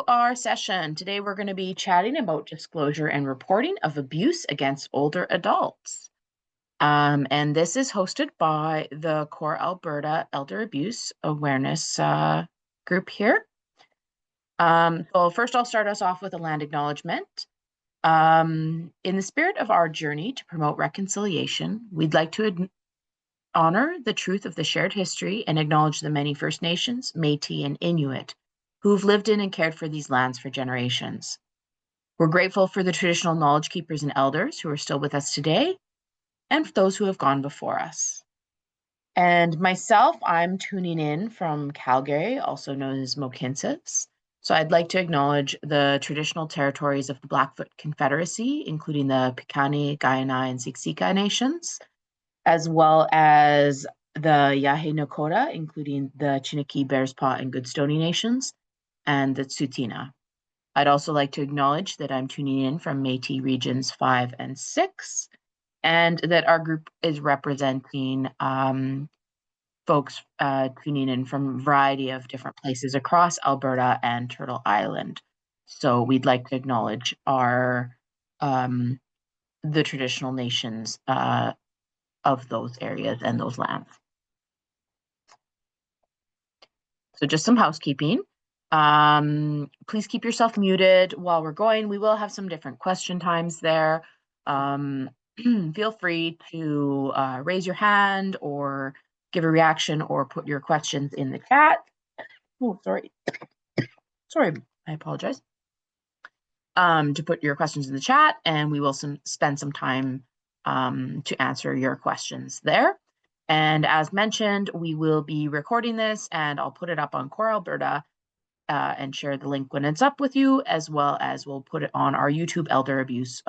Our session. Today we're going to be chatting about disclosure and reporting of abuse against older adults. And this is hosted by the Core Alberta Elder Abuse Awareness group here. So first I'll start us off with a land acknowledgement. In the spirit of our journey to promote reconciliation, we'd like to honor the truth of the shared history and acknowledge the many First Nations, Métis, and Inuit who've lived in and cared for these lands for generations. We're grateful for the traditional knowledge keepers and elders who are still with us today, and for those who have gone before us. And myself, I'm tuning in from Calgary, also known as Mohkinstsis. So I'd like to acknowledge the traditional territories of the Blackfoot Confederacy, including the Piikani, Kainai, and Siksika nations, as well as the Yahe Nakota, including the Chiniki, Bearspaw, and Goodstoney nations, and the Tsuut'ina. I'd also like to acknowledge that I'm tuning in from Métis Regions 5 and 6, and that our group is representing folks tuning in from a variety of different places across Alberta and Turtle Island. So we'd like to acknowledge our the traditional nations of those areas and those lands. So just some housekeeping. Please keep yourself muted while we're going. We will have some different question times there. Feel free to raise your hand or give a reaction or put your questions in the chat. Oh, sorry. Sorry, I apologize. To put your questions in the chat, and we will spend some time to answer your questions there. And as mentioned, we will be recording this, and I'll put it up on Core Alberta and share the link when it's up with you, as well as we'll put it on our YouTube Elder Abuse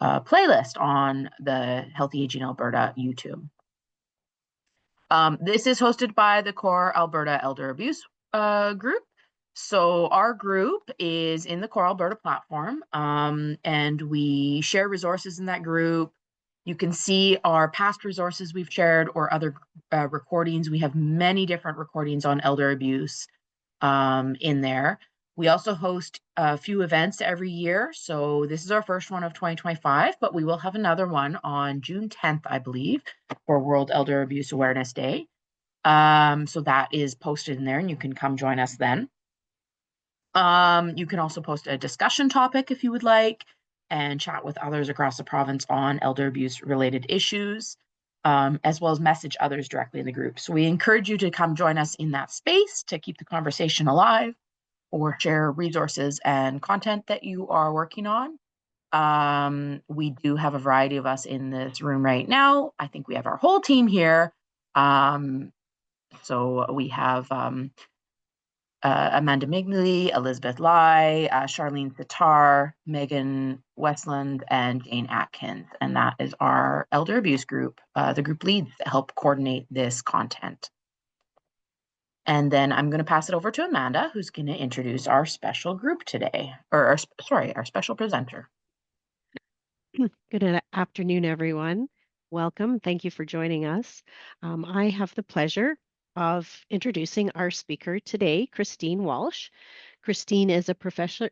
playlist on the Healthy Aging Alberta YouTube. This is hosted by the Core Alberta Elder Abuse group. So our group is in the Core Alberta platform, and we share resources in that group. You can see our past resources we've shared or other recordings. We have many different recordings on elder abuse in there. We also host a few events every year. So this is our first one of 2025, but we will have another one on June 10th, I believe, for World Elder Abuse Awareness Day. So that is posted in there, and you can come join us then. You can also post a discussion topic if you would like, and chat with others across the province on elder abuse related issues, as well as message others directly in the group. So we encourage you to come join us in that space to keep the conversation alive or share resources and content that you are working on. We do have a variety of us in this room right now. I think we have our whole team here. So we have Amanda Migney, Elizabeth Lai, Charlene Sitar, Megan Westland, and Jane Atkins. And that is our elder abuse group, the group leads that help coordinate this content. And then I'm going to pass it over to Amanda, who's going to introduce our special group today, or our special presenter. Good afternoon, everyone. Welcome. Thank you for joining us. I have the pleasure of introducing our speaker today, Christine Walsh. Christine is a professor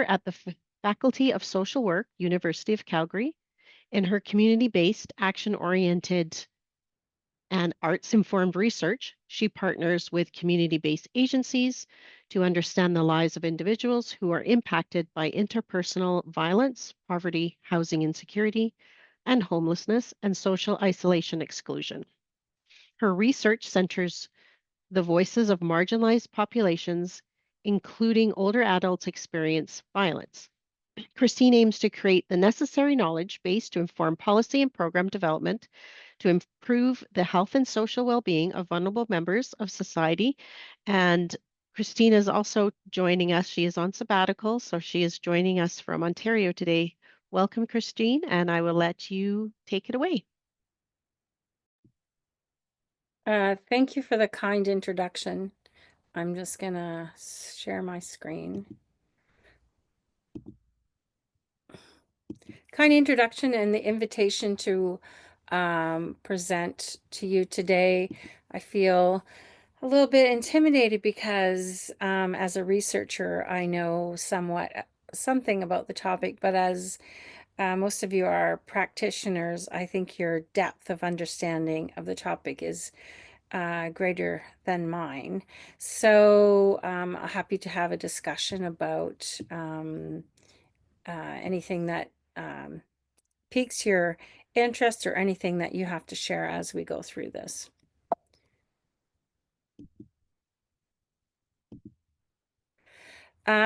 at the Faculty of Social Work, University of Calgary. In her community-based, action-oriented, and arts-informed research, she partners with community-based agencies to understand the lives of individuals who are impacted by interpersonal violence, poverty, housing insecurity, and homelessness, and social isolation exclusion. Her research centers the voices of marginalized populations, including older adults experience violence. Christine aims to create the necessary knowledge base to inform policy and program development to improve the health and social well-being of vulnerable members of society. And Christine is also joining us. She is on sabbatical, so she is joining us from Ontario today. Welcome, Christine, and I will let you take it away. Thank you for the kind introduction. I'm just gonna share my screen. Kind introduction and the invitation to present to you today. I feel a little bit intimidated because as a researcher, I know something about the topic, but as most of you are practitioners, I think your depth of understanding of the topic is greater than mine. So happy to have a discussion about anything that piques your interest or anything that you have to share as we go through this.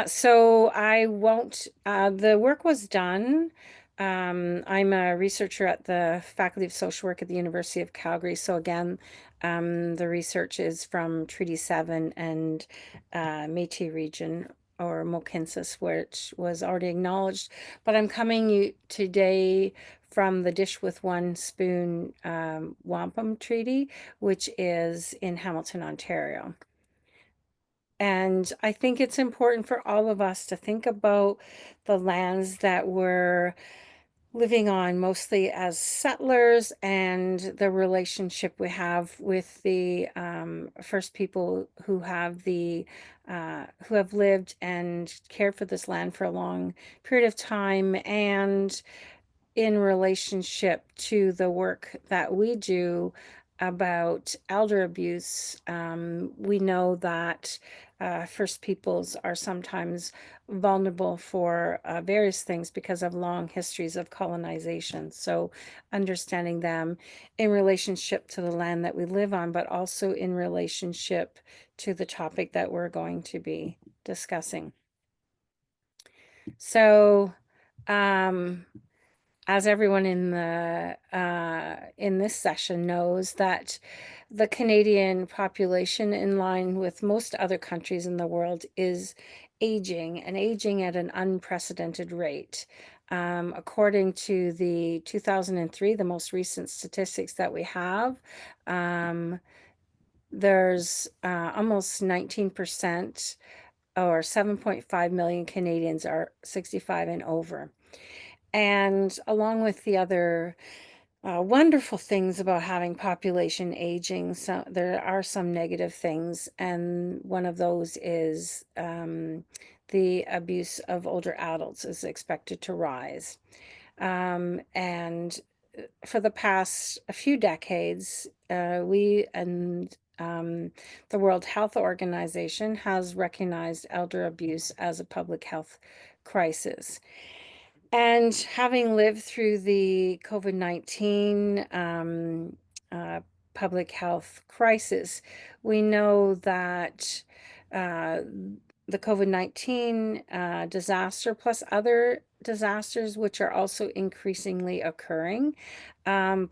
So I won't, the work was done. I'm a researcher at the Faculty of Social Work at the University of Calgary. So again, the research is from Treaty 7 and Métis region or Mohkinstsis, which was already acknowledged. But I'm coming today from the Dish with One Spoon Wampum Treaty, which is in Hamilton, Ontario. And I think it's important for all of us to think about the lands that we're living on, mostly as settlers, and the relationship we have with the first people who have lived and cared for this land for a long period of time, and in relationship to the work that we do about elder abuse. We know that First Peoples are sometimes vulnerable for various things because of long histories of colonization. So understanding them in relationship to the land that we live on, but also in relationship to the topic that we're going to be discussing. So, as everyone in this session knows, that the Canadian population, in line with most other countries in the world, is aging and aging at an unprecedented rate. According to the 2003, the most recent statistics that we have, there's almost 19% or 7.5 million Canadians are 65 and over. And along with the other wonderful things about having population aging, so there are some negative things, and one of those is the abuse of older adults is expected to rise. And for the past a few decades, we and the World Health Organization has recognized elder abuse as a public health crisis. And having lived through the COVID-19 public health crisis, we know that the COVID-19 disaster, plus other disasters which are also increasingly occurring,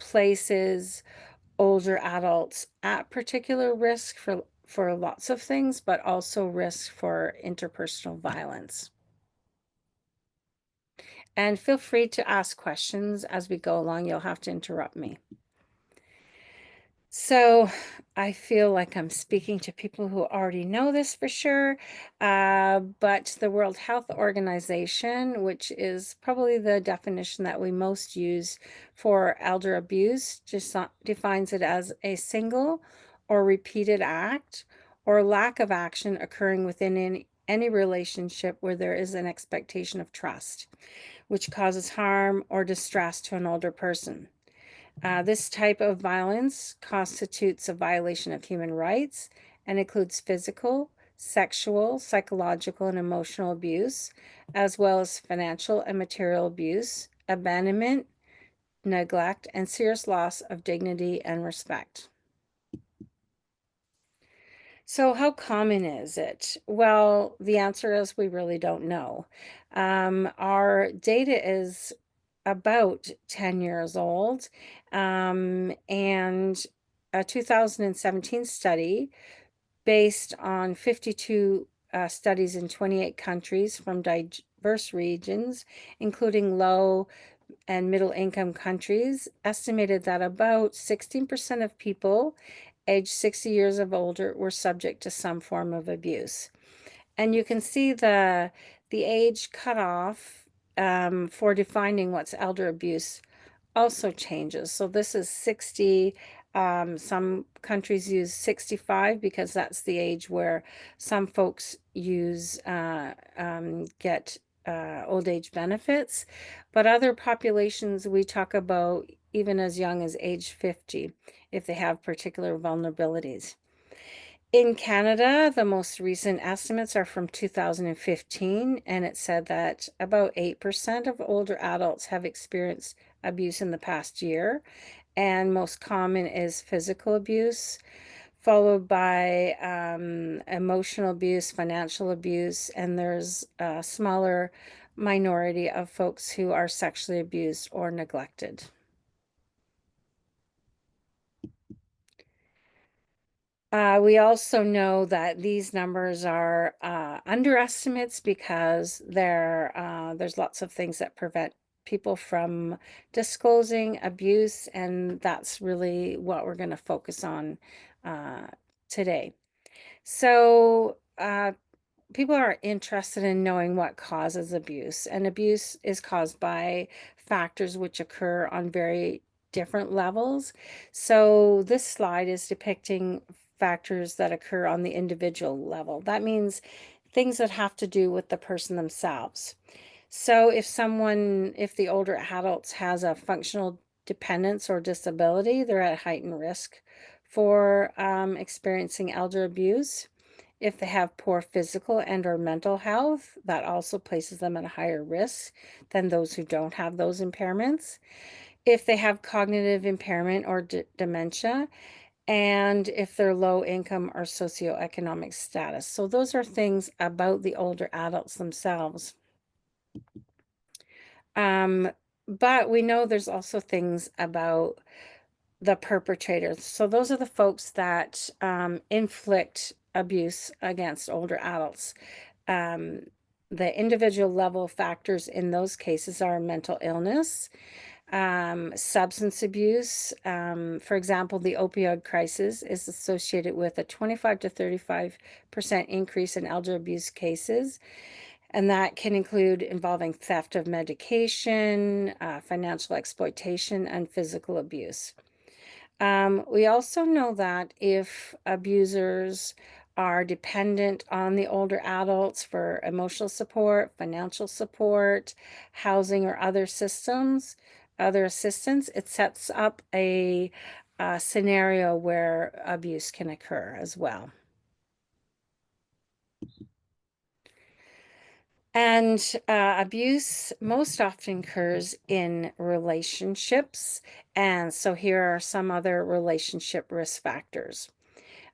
places older adults at particular risk for lots of things, but also risk for interpersonal violence. And feel free to ask questions as we go along. You'll have to interrupt me. So I feel like I'm speaking to people who already know this for sure, but the World Health Organization, which is probably the definition that we most use for elder abuse, just defines it as a single or repeated act or lack of action occurring within any relationship where there is an expectation of trust, which causes harm or distress to an older person. This type of violence constitutes a violation of human rights and includes physical, sexual, psychological, and emotional abuse, as well as financial and material abuse, abandonment, neglect, and serious loss of dignity and respect. So how common is it? Well, the answer is we really don't know. Our data is about 10 years old, and a 2017 study based on 52 studies in 28 countries from diverse regions, including low and middle income countries, estimated that about 16% of people aged 60 years of older were subject to some form of abuse. And you can see the age cutoff for defining what's elder abuse also changes. So this is 60 Some countries use 65 because that's the age where some folks get old age benefits. But other populations, we talk about even as young as age 50 if they have particular vulnerabilities. In Canada, the most recent estimates are from 2015, and it said that about 8% of older adults have experienced abuse in the past year, and most common is physical abuse, followed by emotional abuse, financial abuse, and there's a smaller minority of folks who are sexually abused or neglected. We also know that these numbers are underestimates because there's lots of things that prevent people from disclosing abuse, and that's really what we're going to focus on today. So people are interested in knowing what causes abuse, and abuse is caused by factors which occur on very different levels. So this slide is depicting factors that occur on the individual level. That means things that have to do with the person themselves. So if the older adults has a functional dependence or disability, they're at heightened risk for experiencing elder abuse. If they have poor physical and or mental health, that also places them at a higher risk than those who don't have those impairments. If they have cognitive impairment or dementia, and if they're low income or socioeconomic status. So those are things about the older adults themselves. But we know there's also things about the perpetrators. So those are the folks that inflict abuse against older adults. The individual level factors in those cases are mental illness, substance abuse. For example, the opioid crisis is associated with a 25 to 35% increase in elder abuse cases. And that can include involving theft of medication, financial exploitation, and physical abuse. We also know that if abusers are dependent on the older adults for emotional support, financial support, housing, or other assistance, it sets up a scenario where abuse can occur as well. And abuse most often occurs in relationships. And so here are some other relationship risk factors.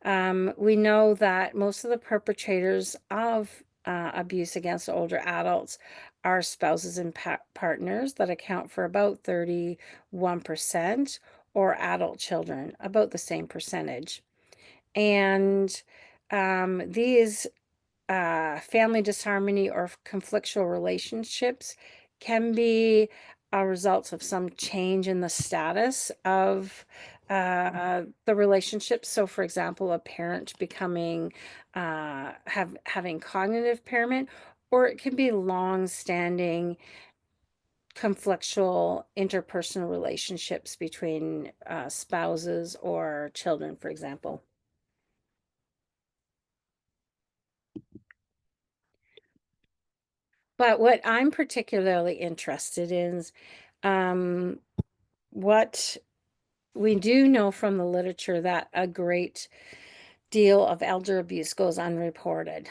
We know that most of the perpetrators of abuse against older adults are spouses and partners that account for about 31%, or adult children, about the same percentage. And these family disharmony or conflictual relationships can be a result of some change in the status of the relationship. So, for example, a parent becoming having cognitive impairment, or it can be long-standing conflictual interpersonal relationships between spouses or children, for example. But what I'm particularly interested in is what we do know from the literature, that a great deal of elder abuse goes unreported.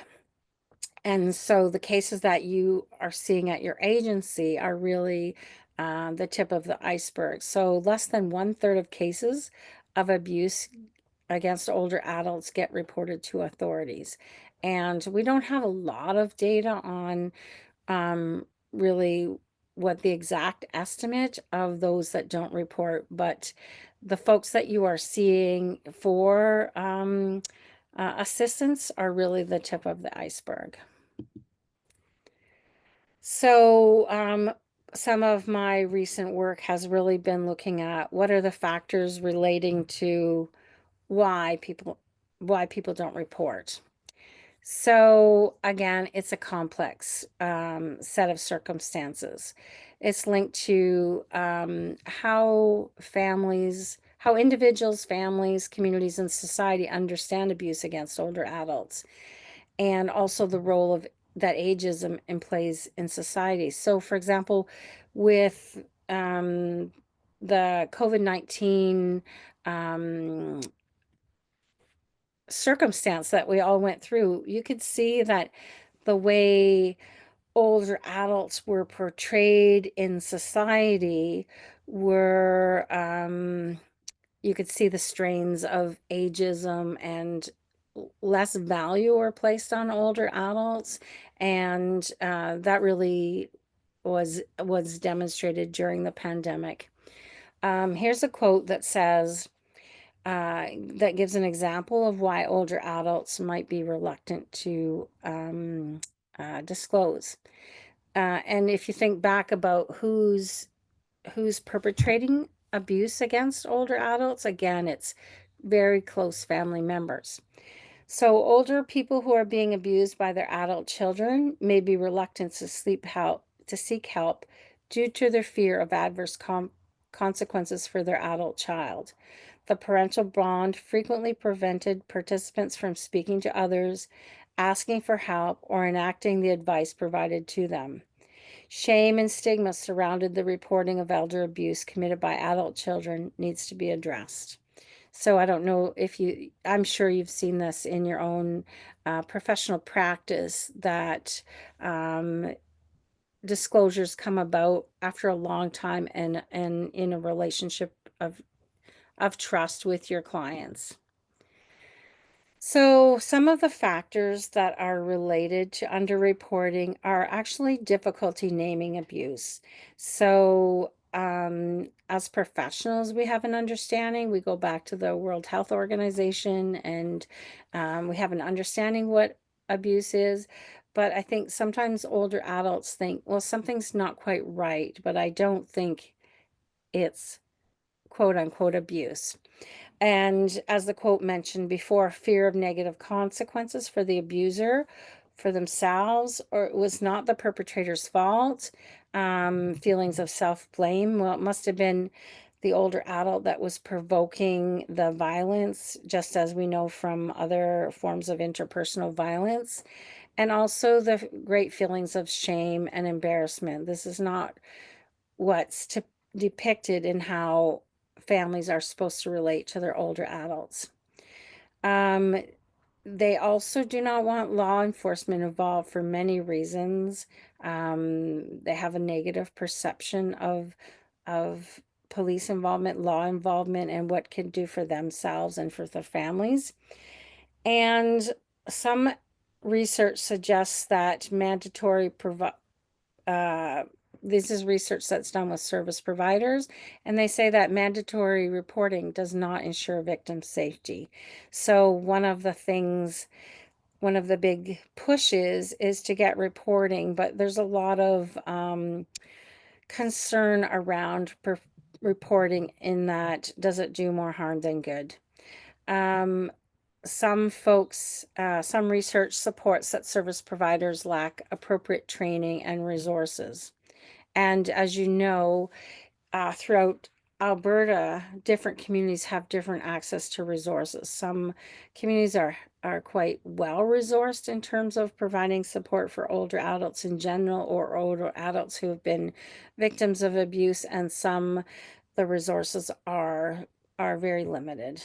And so the cases that you are seeing at your agency are really the tip of the iceberg. So less than 1/3 of cases of abuse against older adults get reported to authorities. And we don't have a lot of data on really what the exact estimate of those that don't report, but the folks that you are seeing for assistance are really the tip of the iceberg. So some of my recent work has really been looking at what are the factors relating to why people don't report. So again, it's a complex set of circumstances. It's linked to how how individuals, families, communities, and society understand abuse against older adults, and also the role of that ageism plays in society. So, for example, with the COVID-19 circumstance that we all went through, you could see that the way older adults were portrayed in society were, you could see the strains of ageism, and less value were placed on older adults. And that really was demonstrated during the pandemic. Here's a quote that says, that gives an example of why older adults might be reluctant to disclose. And if you think back about who's perpetrating abuse against older adults, again, it's very close family members. So older people who are being abused by their adult children may be reluctant to seek help due to their fear of adverse consequences for their adult child. The parental bond frequently prevented participants from speaking to others, asking for help, or enacting the advice provided to them. Shame and stigma surrounded the reporting of elder abuse committed by adult children needs to be addressed. So I don't know if I'm sure you've seen this in your own professional practice, that disclosures come about after a long time and in a relationship of trust with your clients. So some of the factors that are related to underreporting are actually difficulty naming abuse. So as professionals, we have an understanding. We go back to the World Health Organization, and we have an understanding what abuse is. But I think sometimes older adults think, well, something's not quite right, but I don't think it's quote unquote abuse. And as the quote mentioned before, fear of negative consequences for the abuser, for themselves, or it was not the perpetrator's fault. Feelings of self-blame. Well, it must have been the older adult that was provoking the violence, just as we know from other forms of interpersonal violence. And also the great feelings of shame and embarrassment. This is not what's depicted in how families are supposed to relate to their older adults. They also do not want law enforcement involved for many reasons. They have a negative perception of police involvement, law involvement, and what can do for themselves and for their families. And some research suggests that mandatory this is research that's done with service providers, and they say that mandatory reporting does not ensure victim safety. So one of the big pushes is to get reporting, but there's a lot of concern around reporting, in that does it do more harm than good. Some research supports that service providers lack appropriate training and resources. And as you know, throughout Alberta, different communities have different access to resources. Some communities are quite well resourced in terms of providing support for older adults in general, or older adults who have been victims of abuse, and some, the resources are very limited.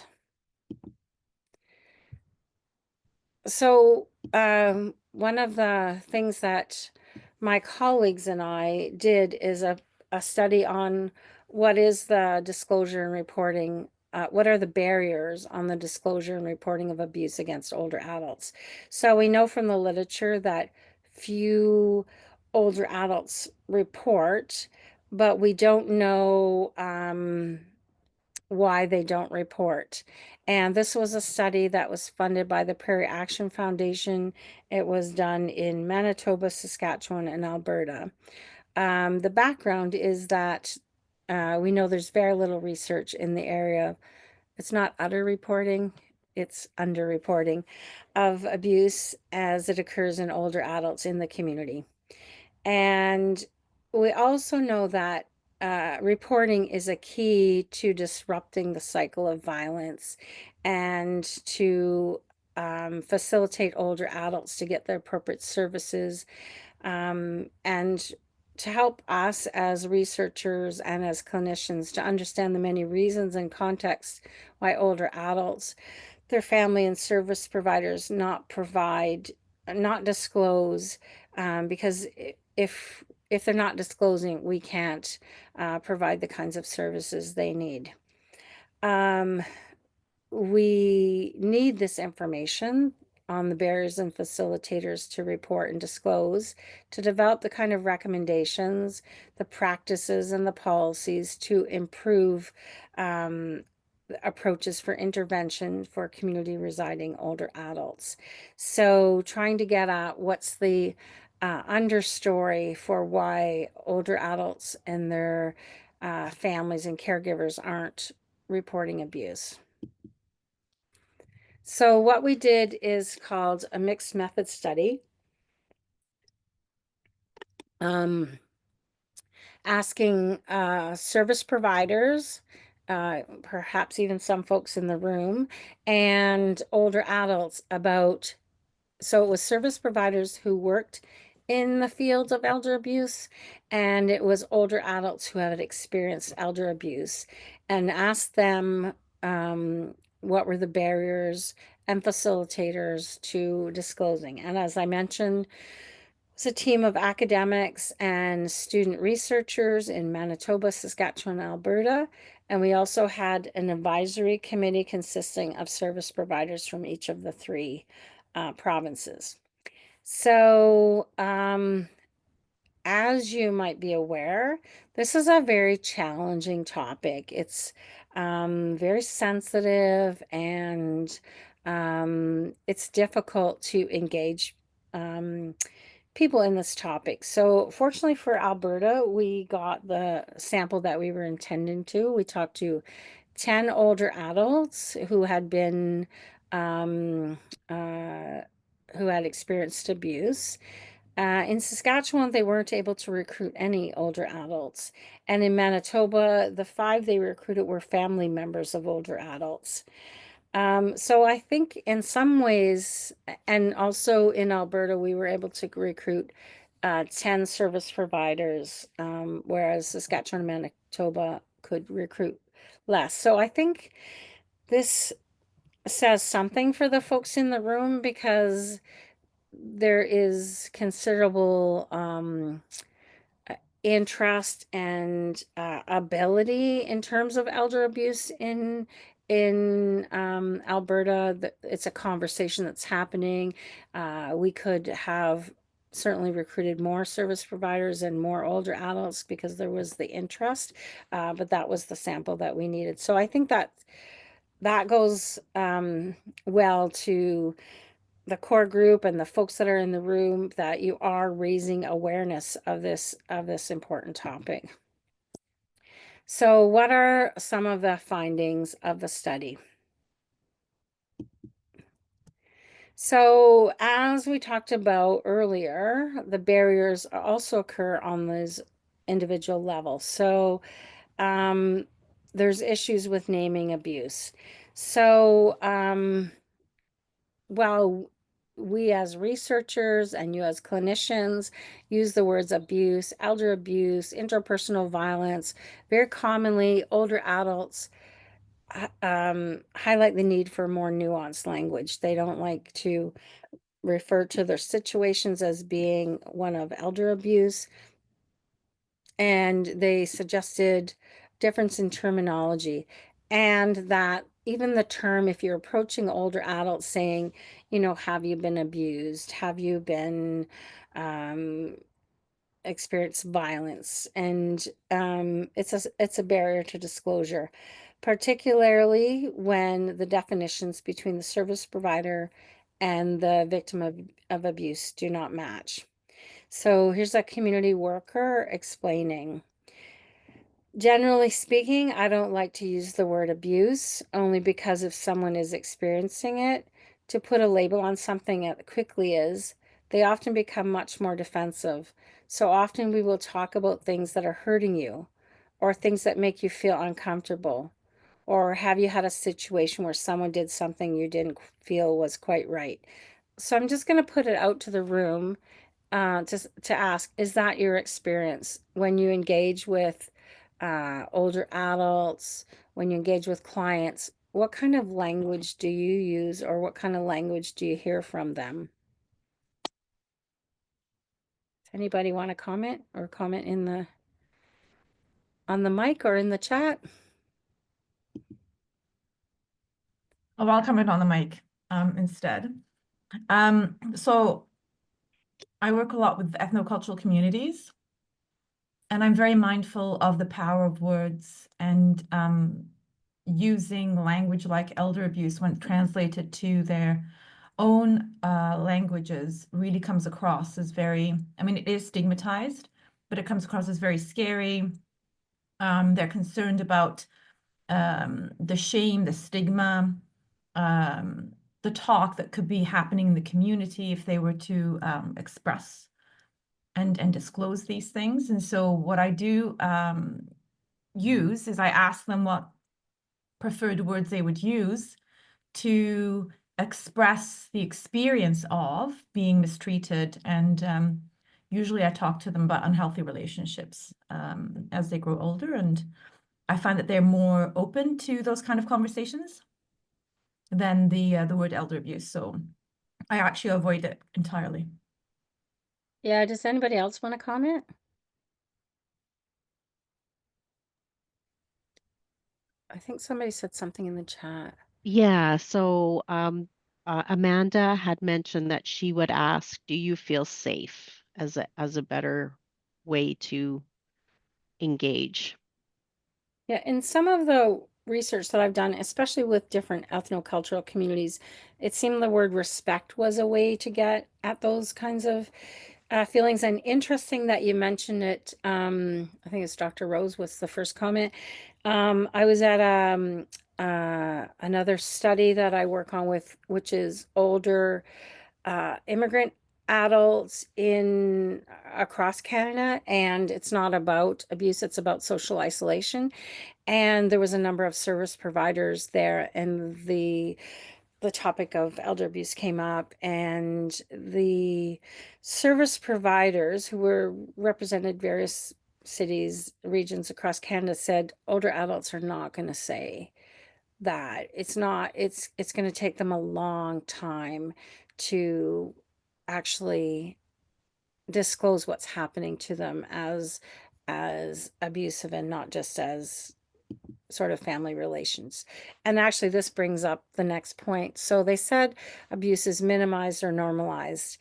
So one of the things that my colleagues and I did is a study on what is the disclosure and reporting, what are the barriers on the disclosure and reporting of abuse against older adults. So we know from the literature that few older adults report, but we don't know why they don't report. And this was a study that was funded by the Prairie Action Foundation. It was done in Manitoba, Saskatchewan, and Alberta. The background is that we know there's very little research in the area. It's not utter reporting, it's underreporting of abuse as it occurs in older adults in the community. And we also know that reporting is a key to disrupting the cycle of violence and to facilitate older adults to get the appropriate services, and to help us as researchers and as clinicians to understand the many reasons and contexts why older adults, their family and service providers not disclose, because if they're not disclosing, we can't provide the kinds of services they need. We need this information on the barriers and facilitators to report and disclose, to develop the kind of recommendations, the practices, and the policies to improve approaches for intervention for community residing older adults. So trying to get at what's the understory for why older adults and their families and caregivers aren't reporting abuse. So what we did is called a mixed method study, asking service providers, perhaps even some folks in the room, and older adults about, so it was service providers who worked in the field of elder abuse, and it was older adults who had experienced elder abuse, and asked them what were the barriers and facilitators to disclosing. And as I mentioned, it's a team of academics and student researchers in Manitoba, Saskatchewan, Alberta. And we also had an advisory committee consisting of service providers from each of the three provinces. So, as you might be aware, this is a very challenging topic. It's very sensitive, and it's difficult to engage people in this topic. So fortunately for Alberta, we got the sample that we were intending to. We talked to 10 older adults who had been who had experienced abuse. In Saskatchewan, they weren't able to recruit any older adults. And in Manitoba, the 5 they recruited were family members of older adults. So I think in some ways, and also in Alberta, we were able to recruit 10 service providers, whereas Saskatchewan and Manitoba could recruit less. So I think this says something for the folks in the room, because there is considerable interest and ability in terms of elder abuse in Alberta. It's a conversation that's happening. We could have certainly recruited more service providers and more older adults because there was the interest, but that was the sample that we needed. So I think that goes well to the core group and the folks that are in the room, that you are raising awareness of this important topic. So what are some of the findings of the study? So as we talked about earlier, the barriers also occur on those individual levels. So there's issues with naming abuse. So while we as researchers and you as clinicians use the words abuse, elder abuse, interpersonal violence, very commonly older adults highlight the need for more nuanced language. They don't like to refer to their situations as being one of elder abuse, and they suggested difference in terminology, and that even the term, if you're approaching older adults saying, have you been abused? Have you been experienced violence? And it's a barrier to disclosure, particularly when the definitions between the service provider and the victim of abuse do not match. So here's a community worker explaining. Generally speaking, I don't like to use the word abuse, only because if someone is experiencing it, to put a label on something quickly they often become much more defensive. So often we will talk about things that are hurting you, or things that make you feel uncomfortable? Or have you had a situation where someone did something you didn't feel was quite right? So I'm just going to put it out to the room to ask, is that your experience when you engage with older adults, when you engage with clients? What kind of language do you use, or what kind of language do you hear from them? Does anybody want to comment, or comment in the on the mic or in the chat? Oh, I'll comment on the mic instead. So I work a lot with ethnocultural communities, and I'm very mindful of the power of words, and using language like elder abuse when translated to their own languages really comes across as very, I mean, it is stigmatized, but it comes across as very scary. They're concerned about the shame, the stigma, the talk that could be happening in the community if they were to express and disclose these things. And so what I do use is I ask them what preferred words they would use to express the experience of being mistreated. And usually I talk to them about unhealthy relationships as they grow older. And I find that they're more open to those kind of conversations than the word elder abuse. So I actually avoid it entirely. Yeah, does anybody else want to comment? I think somebody said something in the chat. Yeah, so Amanda had mentioned that she would ask, do you feel safe, as a better way to engage? Yeah, in some of the research that I've done, especially with different ethnocultural communities, it seemed the word respect was a way to get at those kinds of feelings. And interesting that you mentioned it. I think it's Dr. Rose was the first comment. I was at another study that I work on with, which is older immigrant adults in across Canada, and it's not about abuse, it's about social isolation. And there was a number of service providers there, and the topic of elder abuse came up, and the service providers who were represented various cities, regions across Canada said older adults are not going to say that. It's going to take them a long time to actually disclose what's happening to them as abusive, and not just as sort of family relations. And actually, this brings up the next point. So they said abuse is minimized or normalized.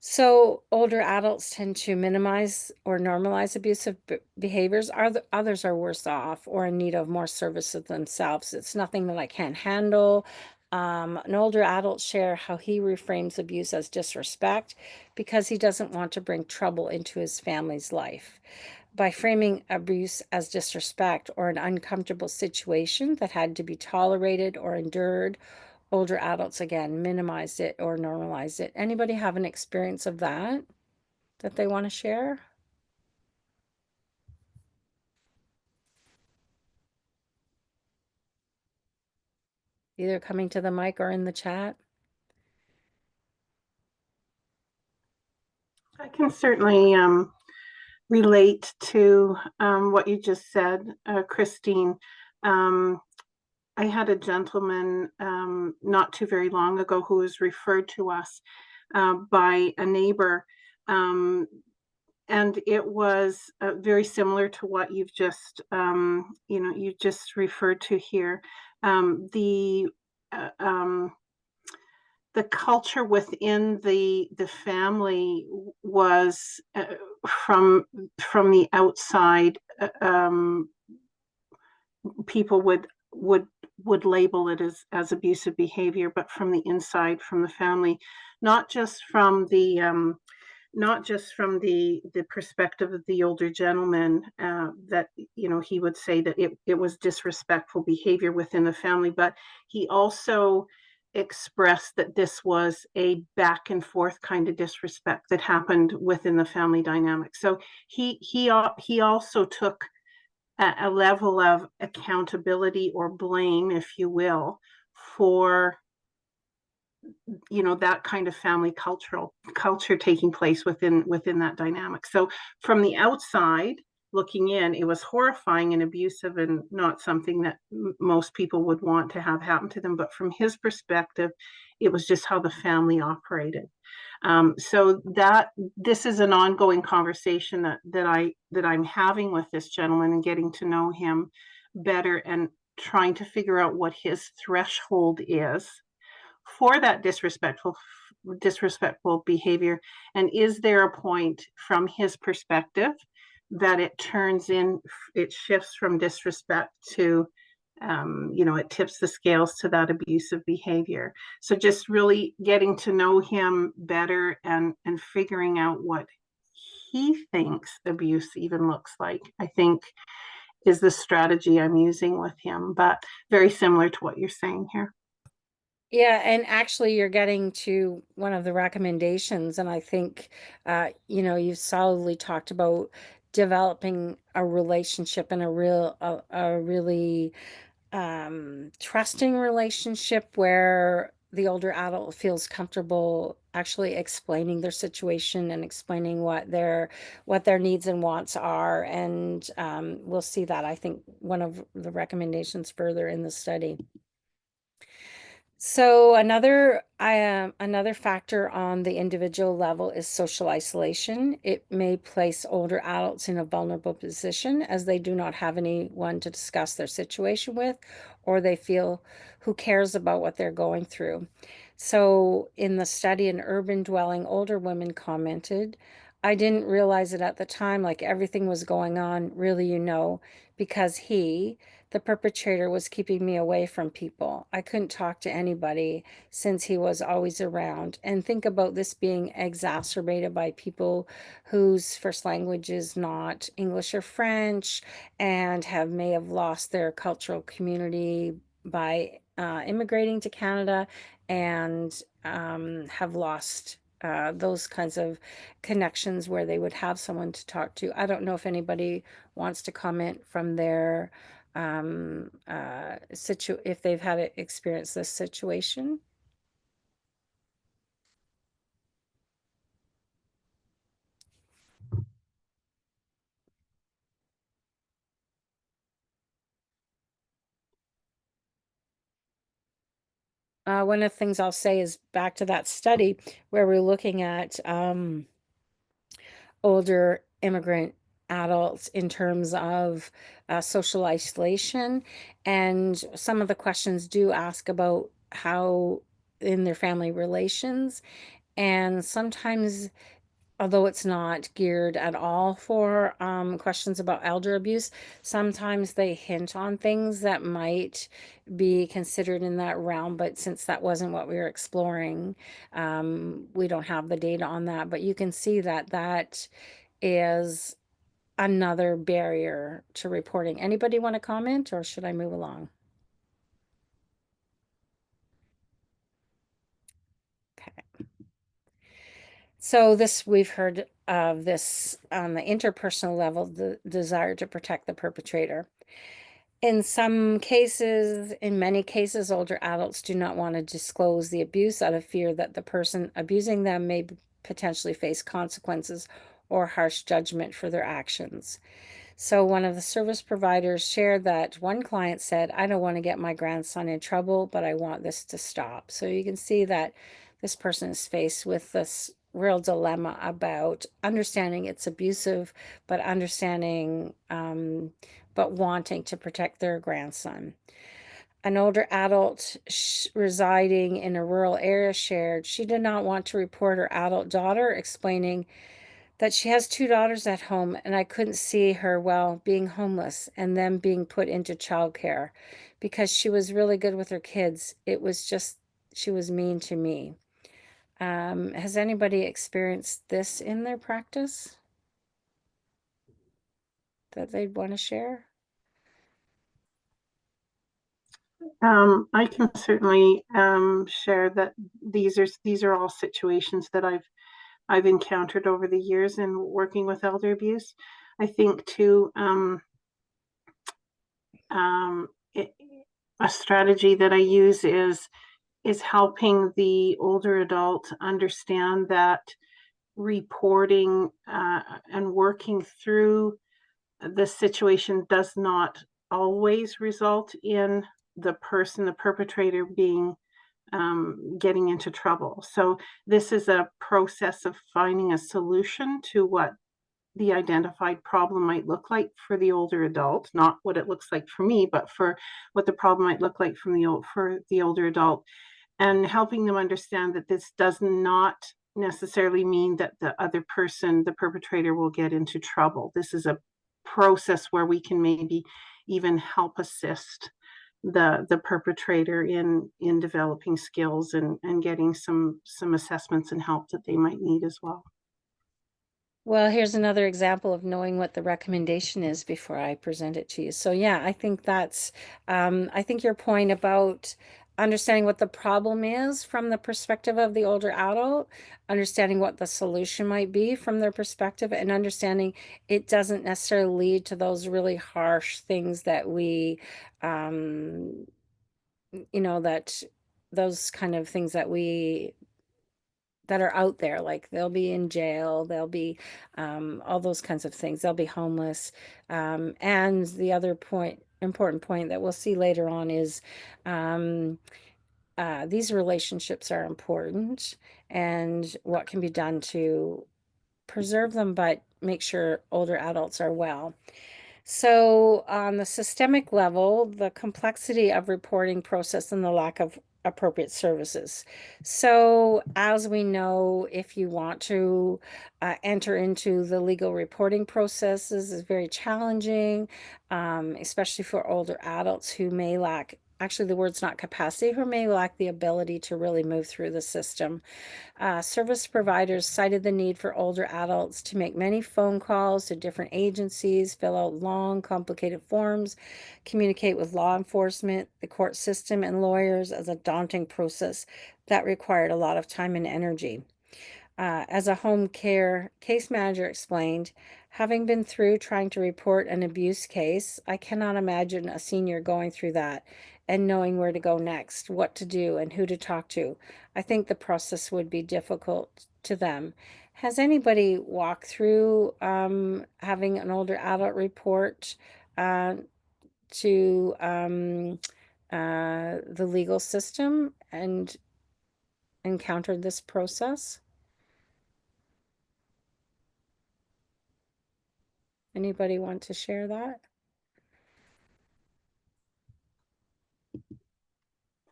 So older adults tend to minimize or normalize abusive behaviors. Others are worse off or in need of more services themselves. It's nothing that I can't handle. An older adult share how he reframes abuse as disrespect because he doesn't want to bring trouble into his family's life. By framing abuse as disrespect or an uncomfortable situation that had to be tolerated or endured, older adults again minimized it or normalized it. Anybody have an experience of that they want to share? Either coming to the mic or in the chat. I can certainly relate to what you just said, Christine. I had a gentleman not too very long ago who was referred to us by a neighbor, and it was very similar to what you've just you just referred to here. The culture within the family was from the outside, people would label it as abusive behavior, but from the inside, from the family, not just from the perspective of the older gentleman, that he would say that it was disrespectful behavior within the family, but he also expressed that this was a back and forth kind of disrespect that happened within the family dynamic. So he also took a level of accountability or blame, if you will, for that kind of family culture taking place within that dynamic. So from the outside looking in, it was horrifying and abusive and not something that most people would want to have happen to them. But from his perspective, it was just how the family operated. So that this is an ongoing conversation that I'm having with this gentleman and getting to know him better and trying to figure out what his threshold is for that disrespectful behavior, and is there a point from his perspective that it shifts from disrespect to it tips the scales to that abusive behavior. So just really getting to know him better and figuring out what he thinks abuse even looks like, I think, is the strategy I'm using with him, but very similar to what you're saying here. Yeah, and actually you're getting to one of the recommendations, and I think, you've solidly talked about developing a relationship and a really trusting relationship where the older adult feels comfortable actually explaining their situation and explaining what their needs and wants are. And we'll see that, I think, one of the recommendations further in the study. So another factor on the individual level is social isolation. It may place older adults in a vulnerable position as they do not have anyone to discuss their situation with, or they feel who cares about what they're going through. So in the study, an urban dwelling older woman commented, "I didn't realize it at the time, like everything was going on, really, because the perpetrator, was keeping me away from people. I couldn't talk to anybody since he was always around." And think about this being exacerbated by people whose first language is not English or French and may have lost their cultural community by immigrating to Canada, and have lost those kinds of connections where they would have someone to talk to. I don't know if anybody wants to comment from their if they've had experienced this situation. One of the things I'll say is back to that study where we're looking at older immigrant adults in terms of social isolation. And some of the questions do ask about how in their family relations. And sometimes, although it's not geared at all for questions about elder abuse, sometimes they hint on things that might be considered in that realm. But since that wasn't what we were exploring, we don't have the data on that. But you can see that is another barrier to reporting. Anybody want to comment, or should I move along? Okay. So we've heard of this on the interpersonal level, the desire to protect the perpetrator. In many cases, older adults do not want to disclose the abuse out of fear that the person abusing them may potentially face consequences or harsh judgment for their actions. So one of the service providers shared that one client said, "I don't want to get my grandson in trouble, but I want this to stop." So you can see that this person is faced with this real dilemma about understanding it's abusive, but but wanting to protect their grandson. An older adult residing in a rural area shared she did not want to report her adult daughter, explaining that she has two daughters at home and I couldn't see her being homeless and them being put into childcare because she was really good with her kids. It was just, she was mean to me. Has anybody experienced this in their practice that they'd want to share? I can certainly share that these are all situations that I've encountered over the years in working with elder abuse. I think too, a strategy that I use is helping the older adult understand that reporting and working through the situation does not always result in the perpetrator, being getting into trouble. So this is a process of finding a solution to what the identified problem might look like for the older adult, not what it looks like for me, but for what the problem might look like for the older adult, and helping them understand that this does not necessarily mean that the other person, the perpetrator, will get into trouble. This is a process where we can maybe even help assist the perpetrator in developing skills and getting some assessments and help that they might need as well. Well, here's another example of knowing what the recommendation is before I present it to you. So yeah, I think that's, I think your point about understanding what the problem is from the perspective of the older adult, understanding what the solution might be from their perspective, and understanding it doesn't necessarily lead to those really harsh things that we, you know, that those kind of things that we that are out there, like they'll be in jail, they'll be all those kinds of things, they'll be homeless. And the other important point that we'll see later on is these relationships are important, and what can be done to preserve them, but make sure older adults are well. So on the systemic level, the complexity of reporting process and the lack of appropriate services. So as we know, if you want to enter into the legal reporting processes, is very challenging, especially for older adults who may lack, actually the word's not capacity, who may lack the ability to really move through the system. Service providers cited the need for older adults to make many phone calls to different agencies, fill out long, complicated forms, communicate with law enforcement, the court system, and lawyers as a daunting process that required a lot of time and energy. As a home care case manager explained, having been through trying to report an abuse case, I cannot imagine a senior going through that and knowing where to go next, what to do, and who to talk to. I think the process would be difficult to them. Has anybody walked through having an older adult report to the legal system and encountered this process? Anybody want to share that?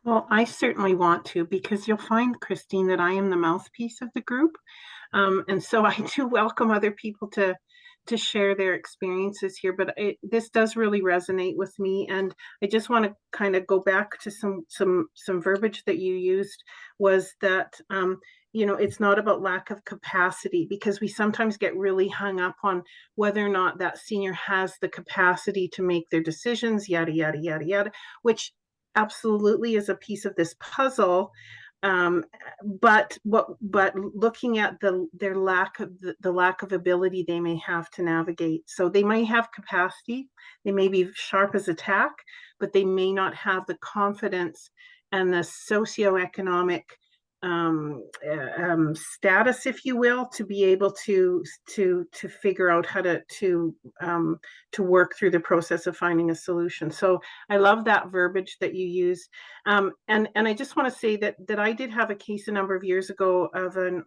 Well, I certainly want to, because you'll find, Christine, that I am the mouthpiece of the group. And so I do welcome other people to share their experiences here, but this does really resonate with me. And I just want to kind of go back to some verbiage that you used, was that it's not about lack of capacity, because we sometimes get really hung up on whether or not that senior has the capacity to make their decisions, yada yada yada yada, which absolutely is a piece of this puzzle. But looking at their lack of ability they may have to navigate. So they may have capacity, they may be sharp as a tack, but they may not have the confidence and the socioeconomic status, if you will, to be able to figure out how to work through the process of finding a solution. So I love that verbiage that you use, and I just want to say that I did have a case a number of years ago of an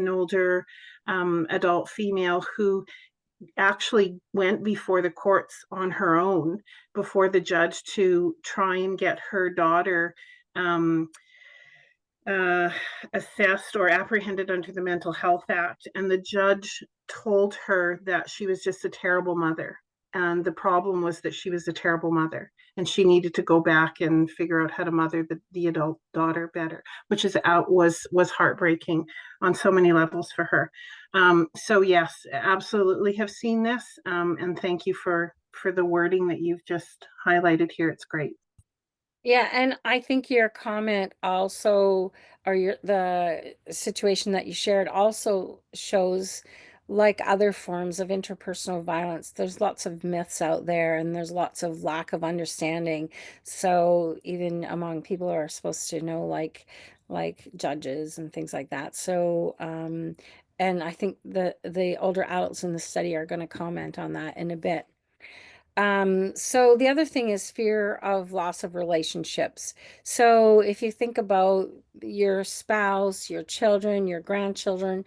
older adult female who actually went before the courts on her own, before the judge, to try and get her daughter assessed or apprehended under the Mental Health Act. And the judge told her that she was just a terrible mother. And the problem was that she was a terrible mother, and she needed to go back and figure out how to mother the adult daughter better, which was heartbreaking on so many levels for her. So yes, absolutely have seen this, and thank you for the wording that you've just highlighted here. It's great. Yeah, and I think your comment also, or the situation that you shared also shows like other forms of interpersonal violence, there's lots of myths out there and there's lots of lack of understanding. So even among people who are supposed to know, like judges and things like that. So and I think the older adults in the study are going to comment on that in a bit. So the other thing is fear of loss of relationships. So if you think about your spouse, your children, your grandchildren,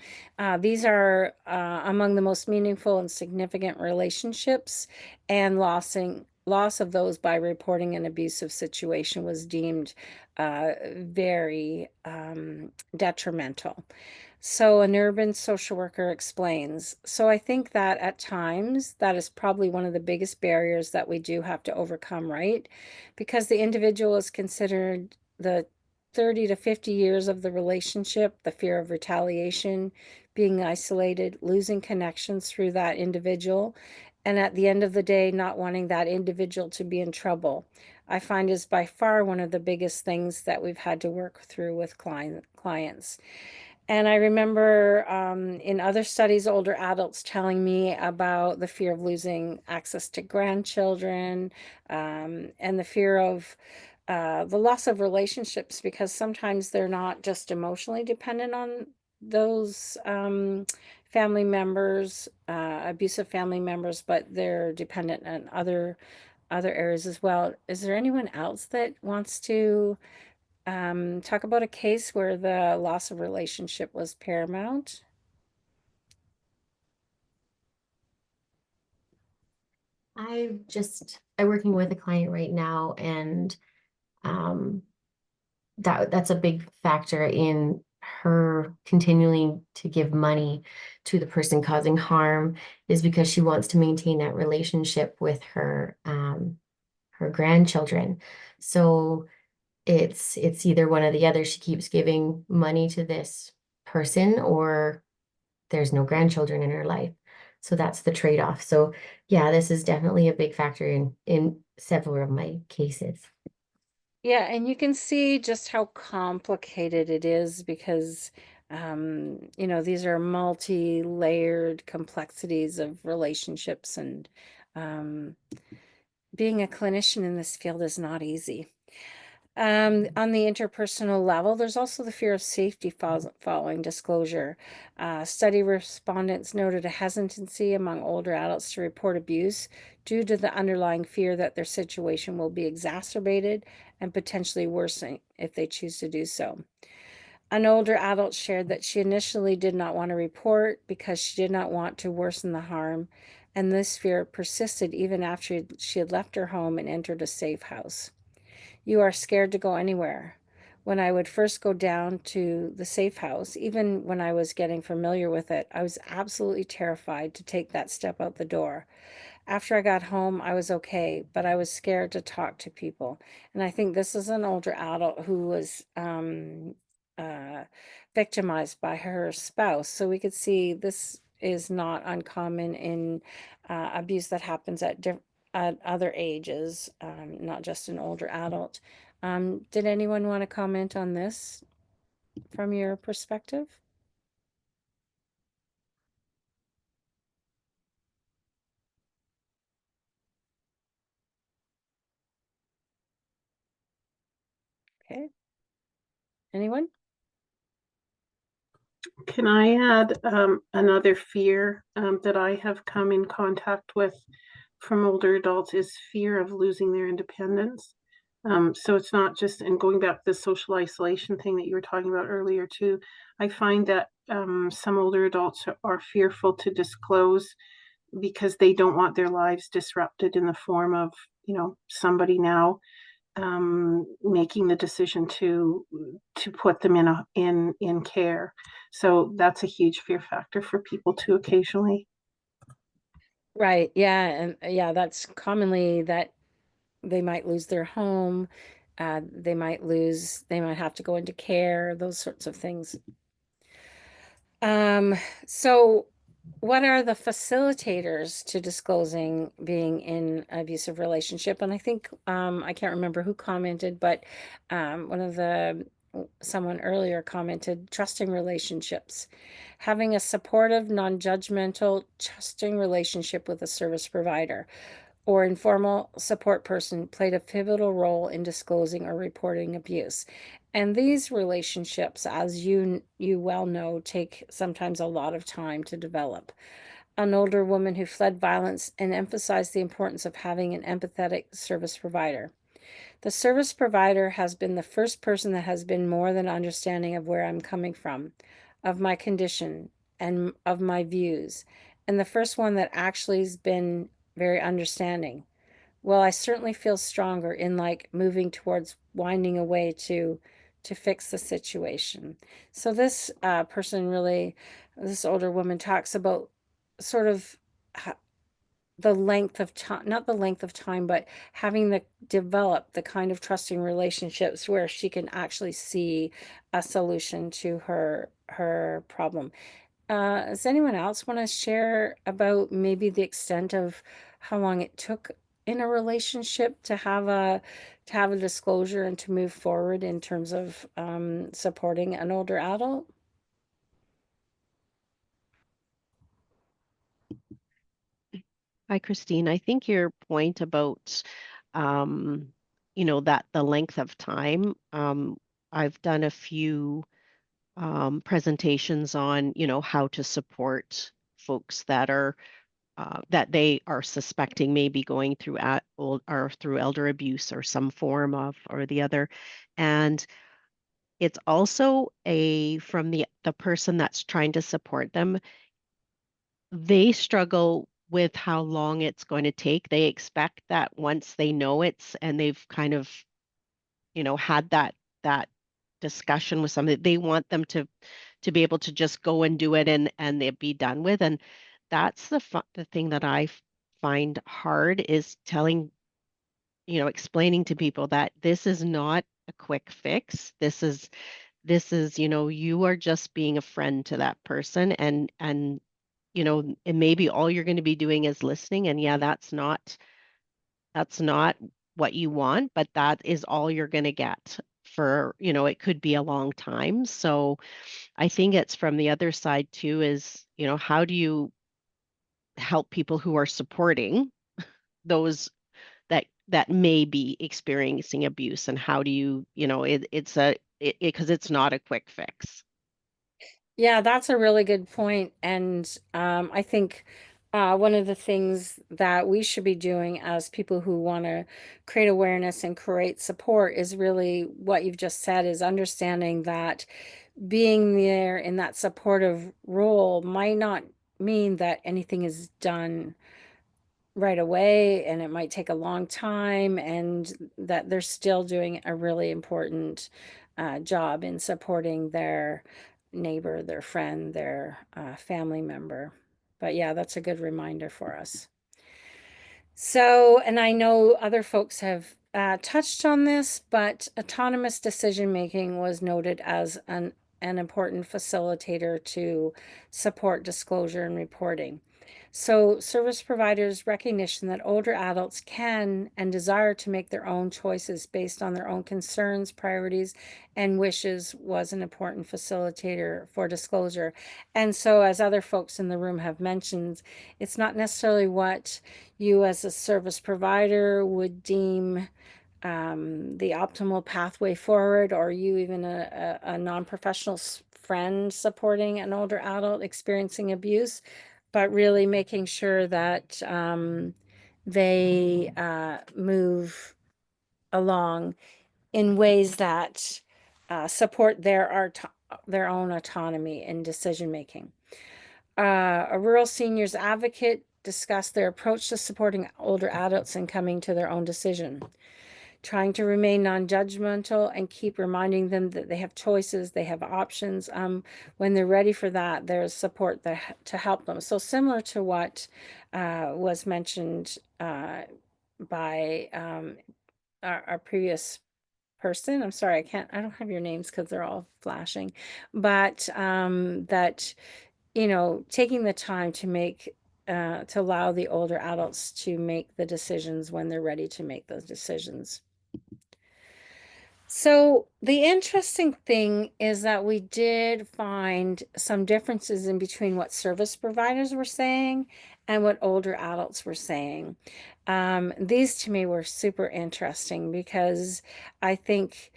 these are among the most meaningful and significant relationships, and loss of those by reporting an abusive situation was deemed very detrimental. So an urban social worker explains, so I think that at times that is probably one of the biggest barriers that we do have to overcome, right? Because the individual is considered the 30 to 50 years of the relationship, the fear of retaliation, being isolated, losing connections through that individual, and at the end of the day, not wanting that individual to be in trouble. I find is by far one of the biggest things that we've had to work through with clients. And I remember in other studies, older adults telling me about the fear of losing access to grandchildren, and the fear of the loss of relationships, because sometimes they're not just emotionally dependent on those family members, abusive family members, but they're dependent on other areas as well. Is there anyone else that wants to talk about a case where the loss of relationship was paramount? I'm working with a client right now, and um, that's a big factor in her continuing to give money to the person causing harm, is because she wants to maintain that relationship with her grandchildren. So it's either one or the other. She keeps giving money to this person, or there's no grandchildren in her life. So that's the trade-off. So yeah, this is definitely a big factor in several of my cases. Yeah, and you can see just how complicated it is because, these are multi-layered complexities of relationships, and um, being a clinician in this field is not easy. On the interpersonal level, there's also the fear of safety following disclosure. Study respondents noted a hesitancy among older adults to report abuse due to the underlying fear that their situation will be exacerbated and potentially worsening if they choose to do so. An older adult shared that she initially did not want to report because she did not want to worsen the harm, and this fear persisted even after she had left her home and entered a safe house. You are scared to go anywhere. When I would first go down to the safe house, even when I was getting familiar with it, I was absolutely terrified to take that step out the door. After I got home, I was okay, but I was scared to talk to people. And I think this is an older adult who was uh, victimized by her spouse. So we could see this is not uncommon in abuse that happens at other ages, not just an older adult. Did anyone want to comment on this from your perspective? Okay. Anyone? Can I add another fear that I have come in contact with from older adults is fear of losing their independence. So it's not just, and going back to the social isolation thing that you were talking about earlier too, I find that some older adults are fearful to disclose because they don't want their lives disrupted in the form of, somebody now making the decision to put them in care. So that's a huge fear factor for people too occasionally. Right. Yeah. And yeah, that's commonly that they might lose their home. They might have to go into care, those sorts of things. So what are the facilitators to disclosing being in an abusive relationship? And I think I can't remember who commented, but one of the someone earlier commented, trusting relationships. Having a supportive, non-judgmental, trusting relationship with a service provider or informal support person played a pivotal role in disclosing or reporting abuse. And these relationships, as you well know, take sometimes a lot of time to develop. An older woman who fled violence and emphasized the importance of having an empathetic service provider. The service provider has been the first person that has been more than understanding of where I'm coming from, of my condition, and of my views, and the first one that actually has been very understanding. Well, I certainly feel stronger in like moving towards winding away to fix the situation. So this person really, this older woman talks about sort of the length of time, not the length of time, but having the develop the kind of trusting relationships where she can actually see a solution to her problem. Does anyone else want to share about maybe the extent of how long it took in a relationship to have a disclosure and to move forward in terms of supporting an older adult? Hi, Christine. I think your point about, um, that the length of time, I've done a few presentations on, how to support folks that are that they are suspecting maybe going through old or through elder abuse or some form of or the other. And it's also from the person that's trying to support them, they struggle with how long it's going to take. They expect that once they know it's and they've kind of, had that discussion with somebody, they want them to be able to just go and do it and it be done with. And that's the thing that I find hard is explaining to people that this is not a quick fix. This is, you are just being a friend to that person and maybe all you're going to be doing is listening. And yeah, that's not what you want, but that is all you're going to get for, it could be a long time. So I think it's from the other side too is, how do you help people who are supporting those that may be experiencing abuse, and how do because it's not a quick fix. Yeah, that's a really good point. And I think one of the things that we should be doing as people who want to create awareness and create support is really what you've just said, is understanding that being there in that supportive role might not mean that anything is done right away, and it might take a long time, and that they're still doing a really important job in supporting their neighbor, their friend, their family member. But yeah, that's a good reminder for us. So, and I know other folks have touched on this, but autonomous decision making was noted as an important facilitator to support disclosure and reporting. So, service providers' recognition that older adults can and desire to make their own choices based on their own concerns, priorities, and wishes was an important facilitator for disclosure. And so, as other folks in the room have mentioned, it's not necessarily what you as a service provider would deem the optimal pathway forward, or you even a non-professional friend supporting an older adult experiencing abuse, but really making sure that they move along in ways that support their own autonomy in decision making. A rural seniors advocate discussed their approach to supporting older adults in coming to their own decision, trying to remain non-judgmental and keep reminding them that they have choices, they have options. When they're ready for that, there's support to help them. So similar to what was mentioned by our previous person. I'm sorry, I don't have your names because they're all flashing, but that, taking the time to allow the older adults to make the decisions when they're ready to make those decisions. So the interesting thing is that we did find some differences in between what service providers were saying and what older adults were saying. These to me were super interesting because I think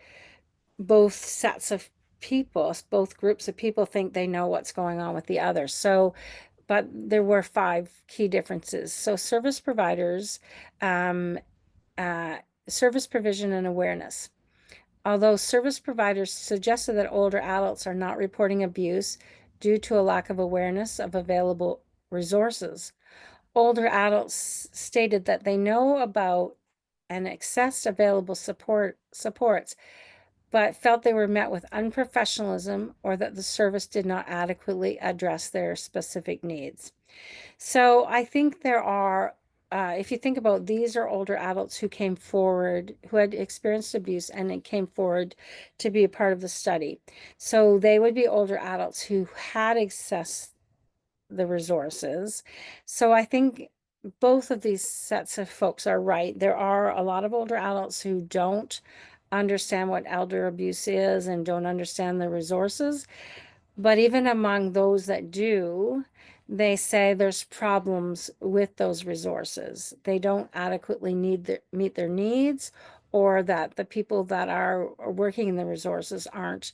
both sets of people, both groups of people think they know what's going on with the other. So, but there were 5 key differences. So service providers, um, uh, service provision and awareness. Although service providers suggested that older adults are not reporting abuse due to a lack of awareness of available resources, older adults stated that they know about and accessed available supports, but felt they were met with unprofessionalism or that the service did not adequately address their specific needs. So I think there are, if you think about, these are older adults who came forward, who had experienced abuse and it came forward to be a part of the study. So they would be older adults who had accessed the resources. So I think both of these sets of folks are right. There are a lot of older adults who don't understand what elder abuse is and don't understand the resources. But even among those that do, they say there's problems with those resources. They don't adequately meet their needs, or that the people that are working in the resources aren't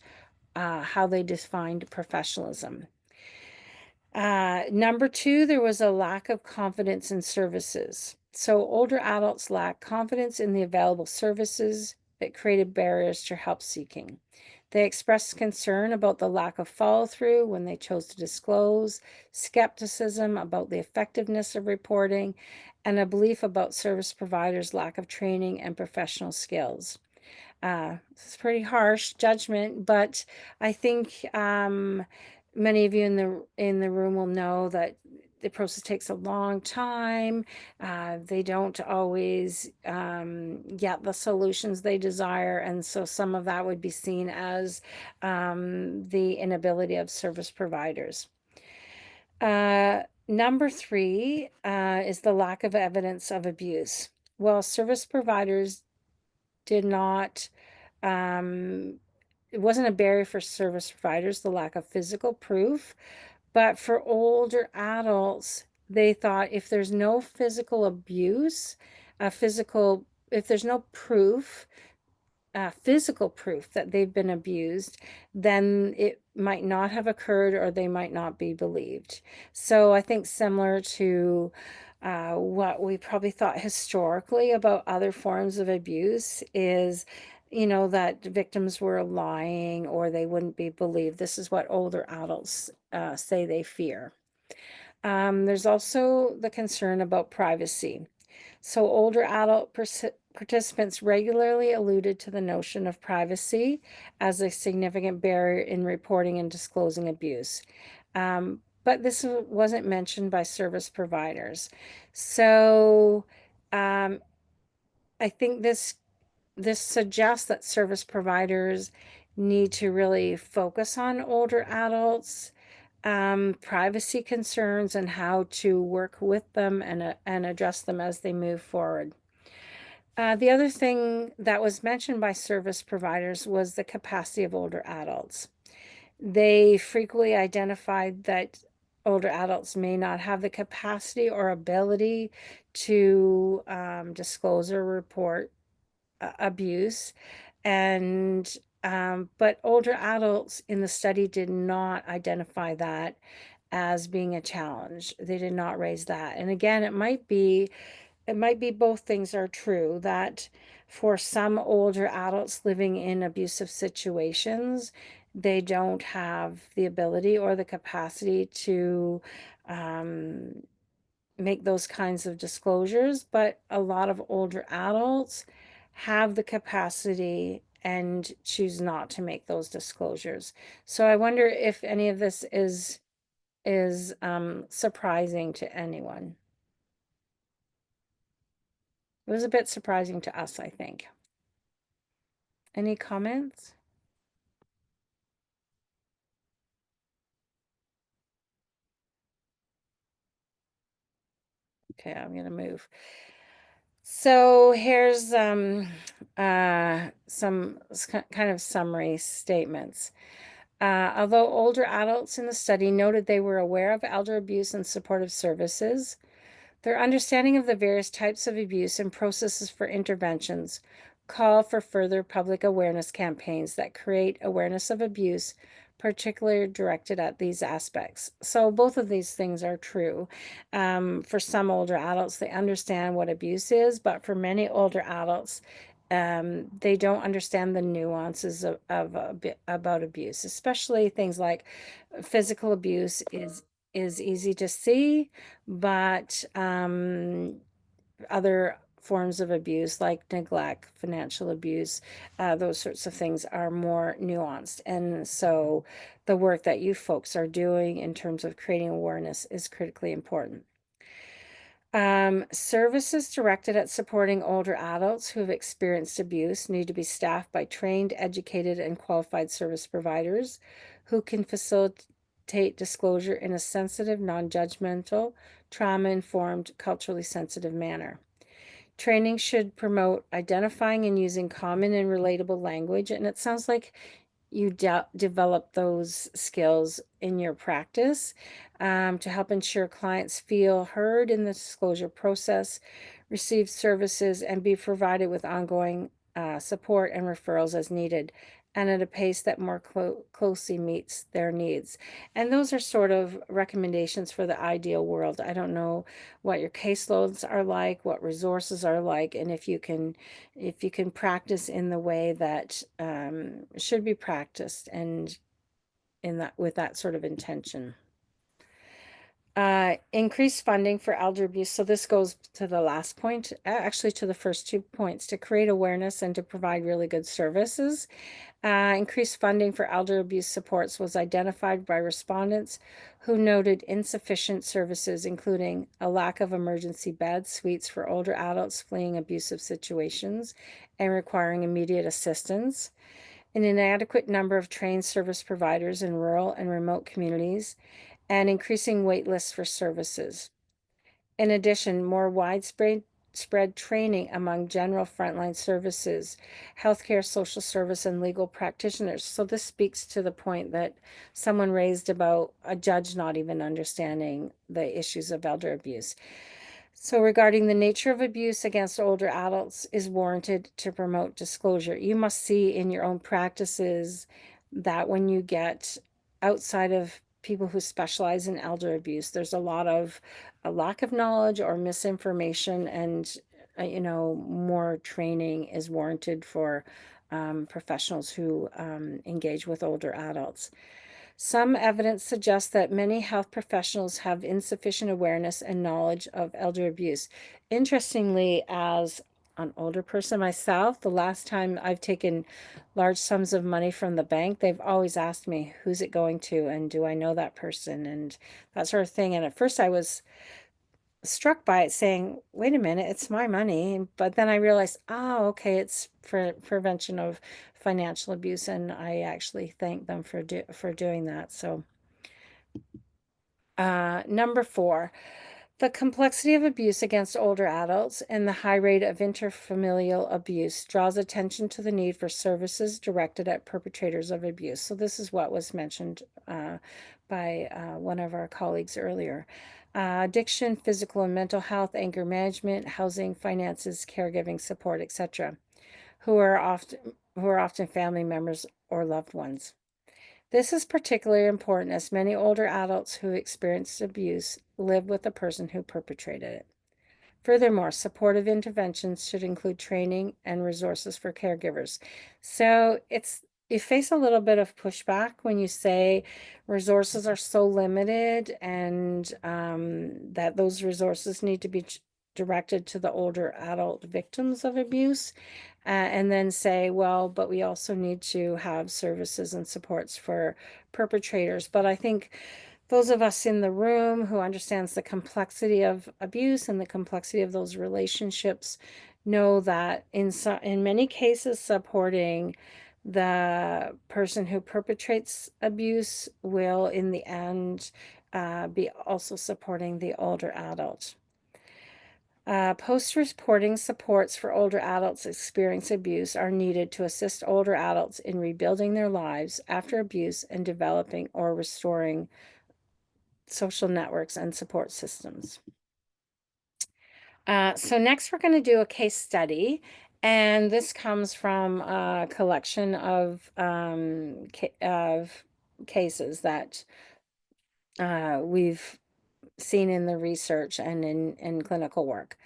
how they defined professionalism. Number 2, there was a lack of confidence in services. So older adults lack confidence in the available services that created barriers to help seeking. They expressed concern about the lack of follow through when they chose to disclose, skepticism about the effectiveness of reporting, and a belief about service providers' lack of training and professional skills. It's pretty harsh judgment, but I think many of you in the room will know that the process takes a long time. They don't always get the solutions they desire, and so some of that would be seen as the inability of service providers. Number 3 is the lack of evidence of abuse. Well, service providers did not it wasn't a barrier for service providers, the lack of physical proof, but for older adults, they thought if there's no physical abuse, if there's no proof, physical proof that they've been abused, then it might not have occurred or they might not be believed. So I think similar to what we probably thought historically about other forms of abuse is, that victims were lying or they wouldn't be believed. This is what older adults say they fear. There's also the concern about privacy. So older adult participants regularly alluded to the notion of privacy as a significant barrier in reporting and disclosing abuse. But this wasn't mentioned by service providers. So I think this suggests that service providers need to really focus on older adults, privacy concerns, and how to work with them and address them as they move forward. The other thing that was mentioned by service providers was the capacity of older adults. They frequently identified that older adults may not have the capacity or ability to disclose or report abuse, and but older adults in the study did not identify that as being a challenge. They did not raise that. And again, it might be both things are true, that for some older adults living in abusive situations, they don't have the ability or the capacity to make those kinds of disclosures, but a lot of older adults have the capacity and choose not to make those disclosures. So I wonder if any of this is surprising to anyone. It was a bit surprising to us, I think. Any comments? Okay, I'm going to move. So here's some kind of summary statements. Although older adults in the study noted they were aware of elder abuse and supportive services, their understanding of the various types of abuse and processes for interventions call for further public awareness campaigns that create awareness of abuse, particularly directed at these aspects. So both of these things are true. For some older adults, they understand what abuse is, but for many older adults, they don't understand the nuances about abuse, especially things like physical abuse is easy to see, but other forms of abuse like neglect, financial abuse, those sorts of things are more nuanced. And so the work that you folks are doing in terms of creating awareness is critically important. Services directed at supporting older adults who have experienced abuse need to be staffed by trained, educated, and qualified service providers who can facilitate disclosure in a sensitive, non-judgmental, trauma-informed, culturally sensitive manner. Training should promote identifying and using common and relatable language, and it sounds like you develop those skills in your practice to help ensure clients feel heard in the disclosure process, receive services, and be provided with ongoing support and referrals as needed, and at a pace that more closely meets their needs. And those are sort of recommendations for the ideal world. I don't know what your caseloads are like, what resources are like, and if you can practice in the way that should be practiced, and in that with that sort of intention. Increase funding for elder abuse. So this goes to the last point, actually to the first 2 points, to create awareness and to provide really good services. Increased funding for elder abuse supports was identified by respondents who noted insufficient services, including a lack of emergency beds, suites for older adults fleeing abusive situations and requiring immediate assistance, an inadequate number of trained service providers in rural and remote communities, and increasing wait lists for services. In addition, more widespread training among general frontline services, healthcare, social service, and legal practitioners. So this speaks to the point that someone raised about a judge not even understanding the issues of elder abuse. So regarding the nature of abuse against older adults is warranted to promote disclosure. You must see in your own practices that when you get outside of people who specialize in elder abuse, there's a lack of knowledge or misinformation, and more training is warranted for professionals who engage with older adults. Some evidence suggests that many health professionals have insufficient awareness and knowledge of elder abuse. Interestingly, as an older person myself, the last time I've taken large sums of money from the bank, they've always asked me, who's it going to, and do I know that person, and that sort of thing. And at first I was struck by it, saying, wait a minute, it's my money. But then I realized, oh, okay, it's for prevention of financial abuse, and I actually thank them for doing that. So number 4, the complexity of abuse against older adults and the high rate of interfamilial abuse draws attention to the need for services directed at perpetrators of abuse. So this is what was mentioned by one of our colleagues earlier. Addiction, physical and mental health, anger management, housing, finances, caregiving support, etc., who are often family members or loved ones. This is particularly important as many older adults who experienced abuse live with the person who perpetrated it. Furthermore, supportive interventions should include training and resources for caregivers. So you face a little bit of pushback when you say resources are so limited, and that those resources need to be directed to the older adult victims of abuse, and then say, well, but we also need to have services and supports for perpetrators. But I think those of us in the room who understands the complexity of abuse and the complexity of those relationships know that in many cases, supporting the person who perpetrates abuse will, in the end, be also supporting the older adult. Post-reporting supports for older adults experiencing abuse are needed to assist older adults in rebuilding their lives after abuse and developing or restoring social networks and support systems. So next we're going to do a case study, and this comes from a collection of cases that we've seen in the research and in clinical work.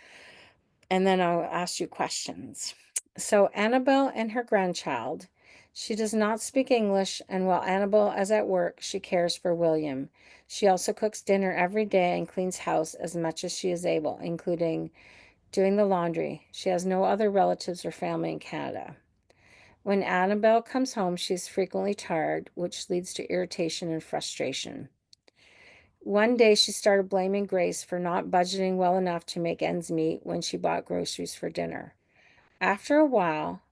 And then I'll ask you questions. So Annabelle and her grandchild, she does not speak English, and while Annabelle is at work, she cares for William. She also cooks dinner every day and cleans house as much as she is able, including doing the laundry. She has no other relatives or family in Canada. When Annabelle comes home, she is frequently tired, which leads to irritation and frustration. One day she started blaming Grace for not budgeting well enough to make ends meet when she bought groceries for dinner. After a while,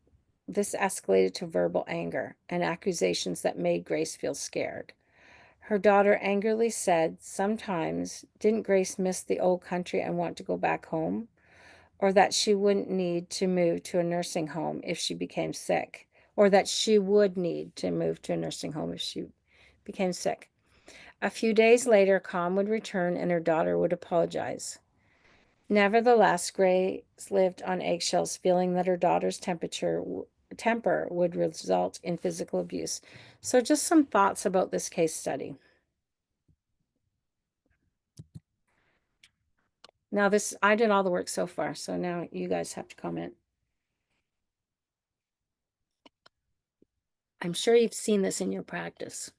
this escalated to verbal anger and accusations that made Grace feel scared. Her daughter angrily said, sometimes, didn't Grace miss the old country and want to go back home? Or that she wouldn't need to move to a nursing home if she became sick, or that she would need to move to a nursing home if she became sick. A few days later, calm would return and her daughter would apologize. Nevertheless, Grace lived on eggshells, feeling that her daughter's temper would result in physical abuse. So just some thoughts about this case study. Now I did all the work so far, so now you guys have to comment. I'm sure you've seen this in your practice.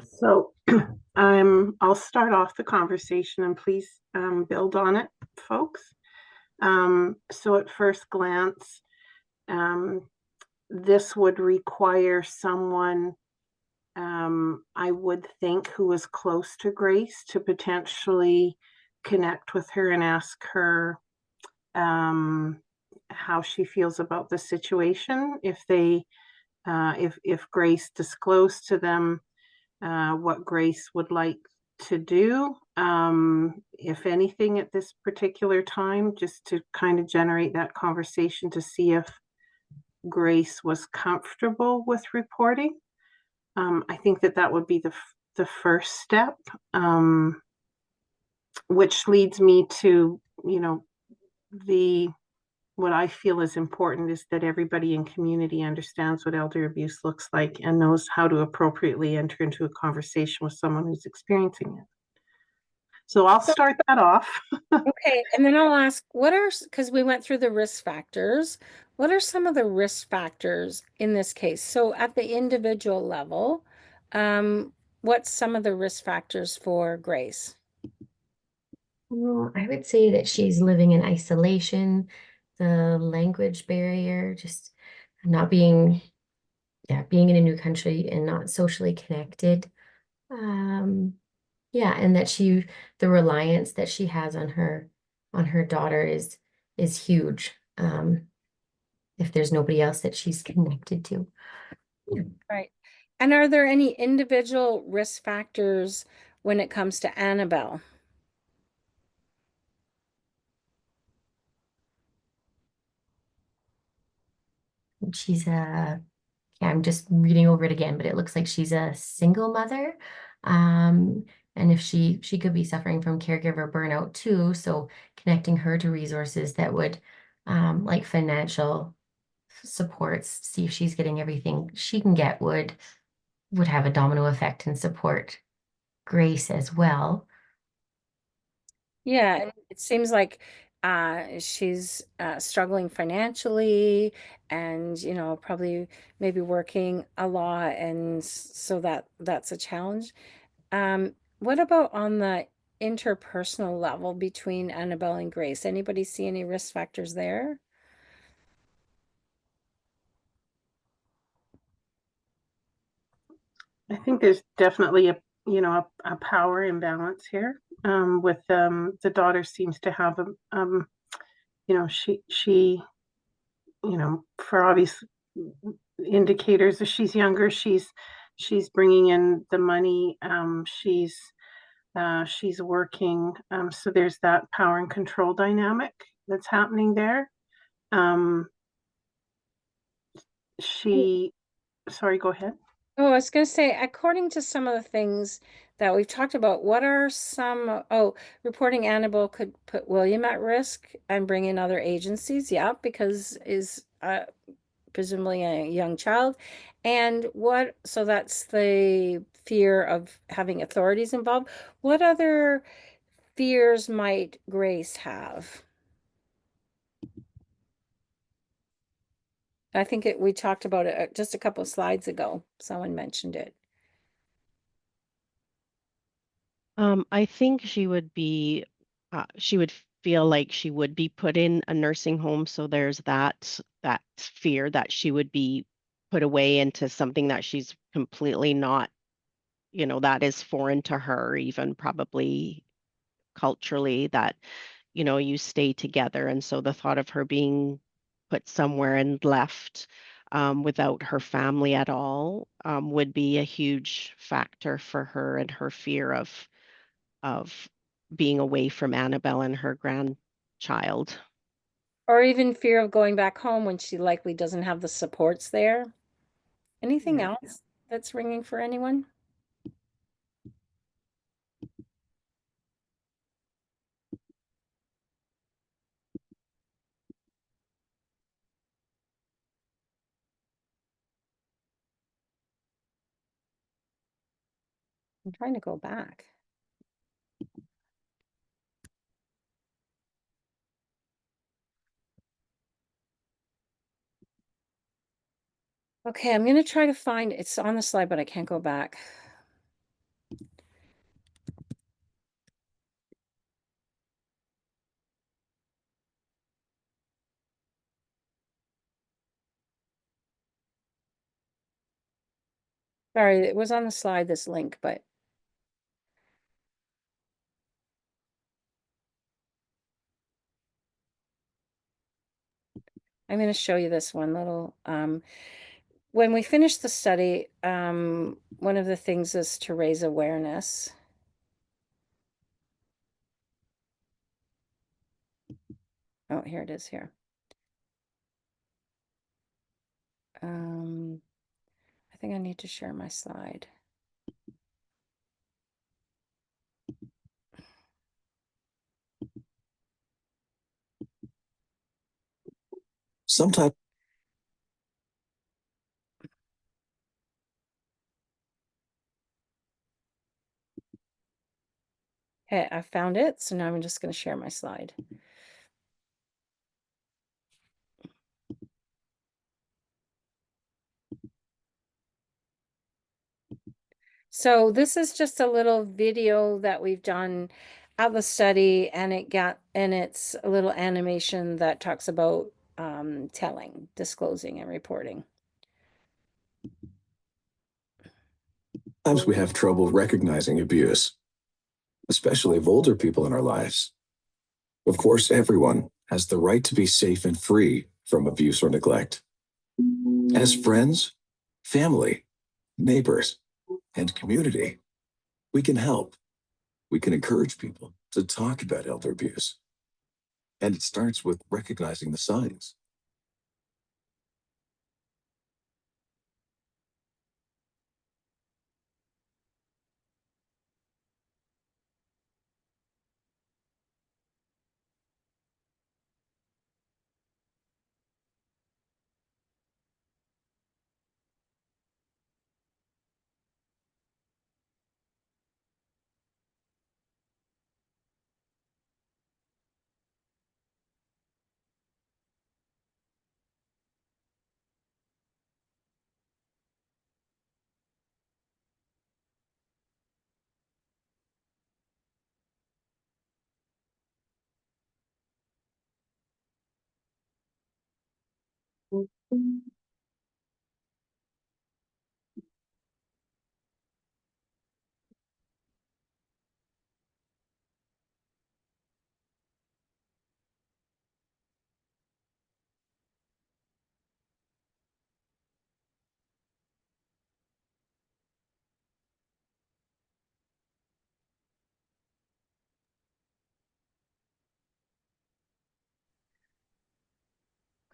So I'll start off the conversation, and please build on it, folks. So at first glance, this would require someone, I would think, who is close to Grace to potentially connect with her and ask her how she feels about the situation. If Grace disclosed to them what Grace would like to do, if anything, at this particular time, just to kind of generate that conversation to see if Grace was comfortable with reporting. I think that would be the first step, which leads me to, what I feel is important is that everybody in community understands what elder abuse looks like and knows how to appropriately enter into a conversation with someone who's experiencing it. So I'll start that off. Okay, and then I'll ask, because we went through the risk factors, what are some of the risk factors in this case? So at the individual level, what's some of the risk factors for Grace? Well, I would say that she's living in isolation, the language barrier, just not being in a new country and not socially connected. And that the reliance that she has on her daughter is huge. If there's nobody else that she's connected to. Right. And are there any individual risk factors when it comes to Annabelle? I'm just reading over it again, but it looks like she's a single mother. And if she could be suffering from caregiver burnout too, so connecting her to resources that would, like financial supports, see if she's getting everything she can get would have a domino effect and support Grace as well. Yeah, it seems like she's struggling financially and, probably maybe working a lot. And so that's a challenge. What about on the interpersonal level between Annabelle and Grace? Anybody see any risk factors there? I think there's definitely a power imbalance here. With the daughter seems to have she for obvious indicators. As she's younger, she's bringing in the money. She's working. So there's that power and control dynamic that's happening there. Sorry, go ahead. Oh, I was going to say, according to some of the things that we've talked about, what are some, reporting Annabelle could put William at risk and bring in other agencies. Yeah, because is presumably a young child. And so that's the fear of having authorities involved. What other fears might Grace have? I think we talked about it just a couple of slides ago. Someone mentioned it. I think she would feel like she would be put in a nursing home. So there's that fear that she would be put away into something that she's completely not, that is foreign to her, even probably culturally, that, you stay together. And so the thought of her being put somewhere and left without her family at all would be a huge factor for her, and her fear of being away from Annabelle and her grandchild. Or even fear of going back home when she likely doesn't have the supports there. Anything Yeah. else that's ringing for anyone? I'm trying to go back. Okay, I'm going to try to find, it's on the slide, but I can't go back. Sorry, it was on the slide, this link, but I'm going to show you this one little, when we finish the study, one of the things is to raise awareness. Oh, here it is here. I think I need to share my slide. Sometimes. Okay, I found it. So now I'm just going to share my slide. So this is just a little video that we've done of the study, and it's a little animation that talks about telling, disclosing, and reporting. Sometimes we have trouble recognizing abuse, especially of older people in our lives. Of course, everyone has the right to be safe and free from abuse or neglect. As friends, family, neighbors, and community, we can help. We can encourage people to talk about elder abuse. And it starts with recognizing the signs.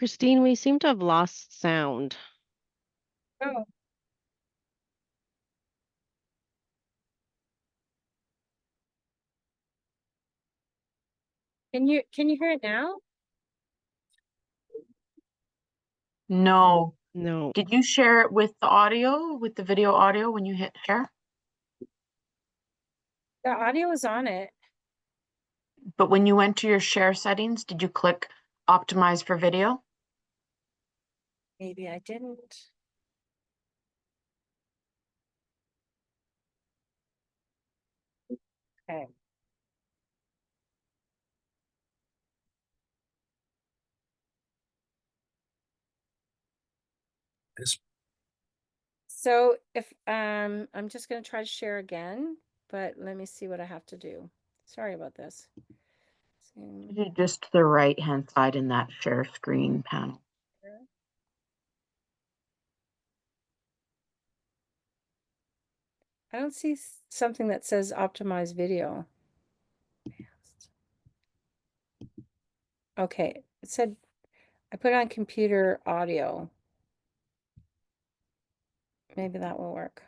Christine, we seem to have lost sound. Oh, can you hear it now? No. No. Did you share it with the audio, with the video audio when you hit share? The audio is on it. But when you went to your share settings, did you click optimize for video? Maybe I didn't. Okay. Yes. So if I'm just going to try to share again, but let me see what I have to do. Sorry about this. Just to the right-hand side in that share screen panel. I don't see something that says optimize video. Okay, it said I put on computer audio. Maybe that will work.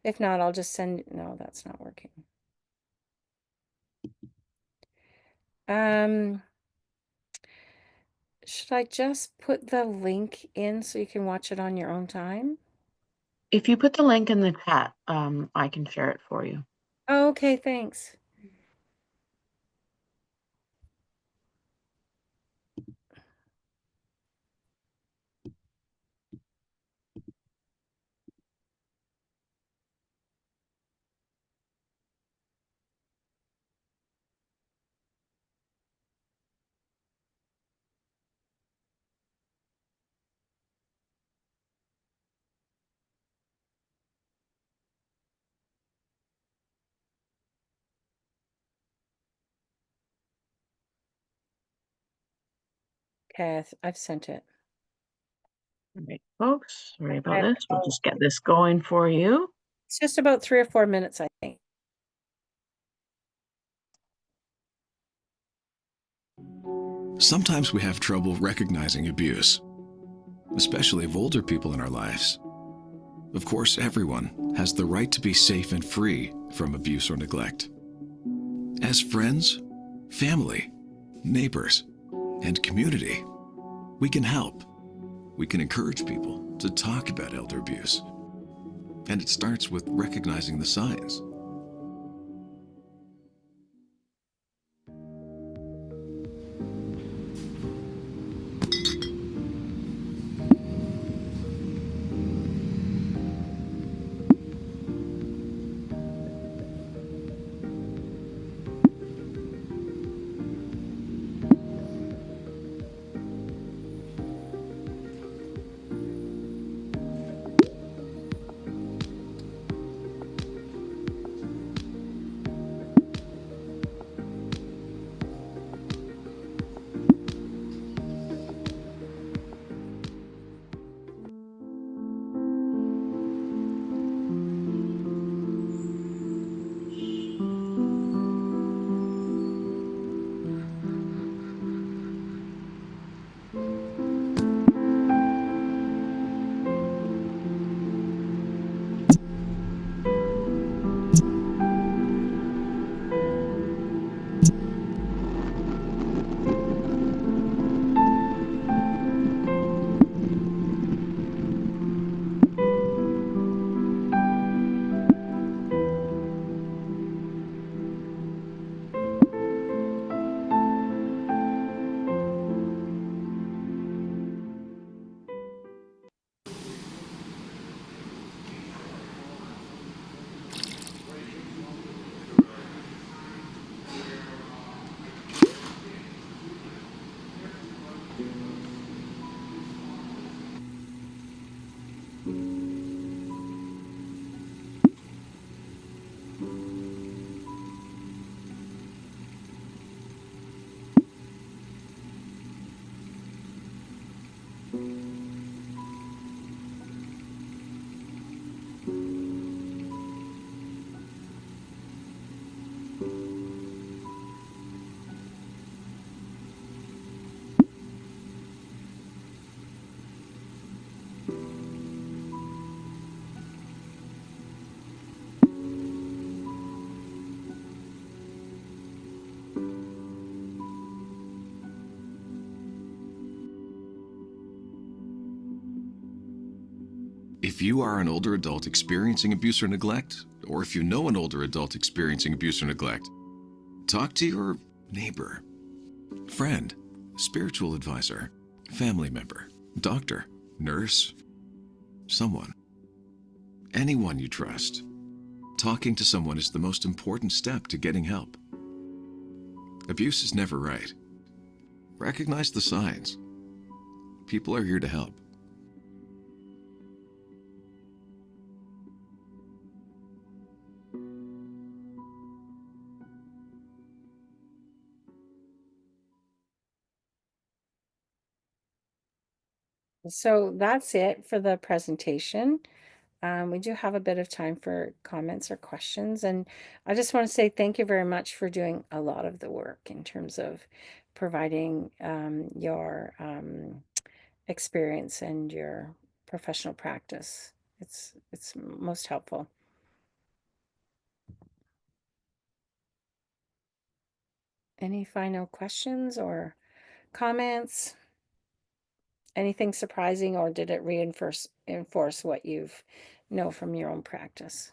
If not, I'll just send, no, that's not working. Should I just put the link in so you can watch it on your own time? If you put the link in the chat, I can share it for you. Oh, okay, thanks. Okay, I've sent it. All right, folks, sorry about Okay. this. We'll just get this going for you. It's just about 3 or 4 minutes, I think. Sometimes we have trouble recognizing abuse, especially of older people in our lives. Of course, everyone has the right to be safe and free from abuse or neglect. As friends, family, neighbors, and community, we can help. We can encourage people to talk about elder abuse. And it starts with recognizing the signs. If you are an older adult experiencing abuse or neglect, or if you know an older adult experiencing abuse or neglect, talk to your neighbor, friend, spiritual advisor, family member, doctor, nurse, someone. Anyone you trust. Talking to someone is the most important step to getting help. Abuse is never right. Recognize the signs. People are here to help. So that's it for the presentation. We do have a bit of time for comments or questions, and I just want to say thank you very much for doing a lot of the work in terms of providing your experience and your professional practice. It's most helpful. Any final questions or comments? Anything surprising, or did it reinforce what you've know from your own practice?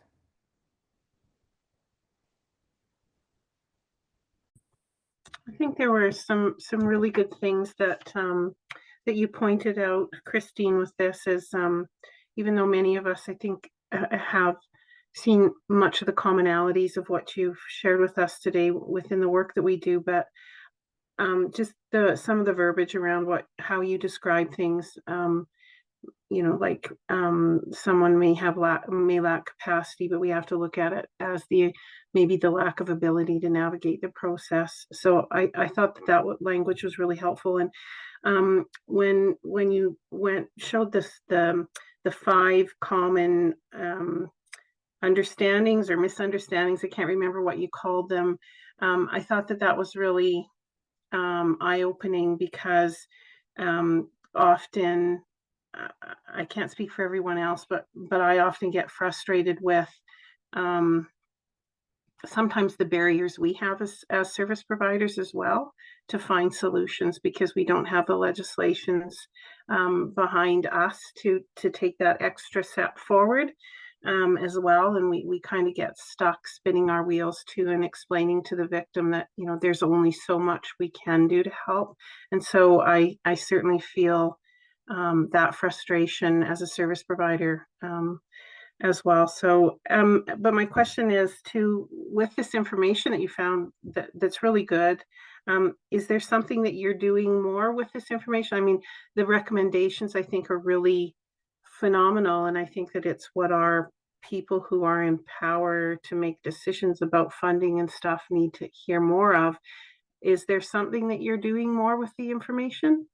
I think there were some really good things that that you pointed out, Christine, with this is even though many of us, I think, have seen much of the commonalities of what you've shared with us today within the work that we do, but just some of the verbiage around how you describe things, you know, like someone may lack capacity, but we have to look at it as maybe the lack of ability to navigate the process. So I thought that language was really helpful. And when you showed the 5 common understandings or misunderstandings, I can't remember what you called them. I thought that was really eye-opening, because often I can't speak for everyone else, but I often get frustrated with sometimes the barriers we have as service providers as well to find solutions, because we don't have the legislations behind us to take that extra step forward as well. And we kind of get stuck spinning our wheels too and explaining to the victim that, you know, there's only so much we can do to help. And so I certainly feel that frustration as a service provider as well. So, but my question is with this information that you found that's really good, is there something that you're doing more with this information? I mean, the recommendations I think are really phenomenal, and I think that it's what our people who are in power to make decisions about funding and stuff need to hear more of. Is there something that you're doing more with the information?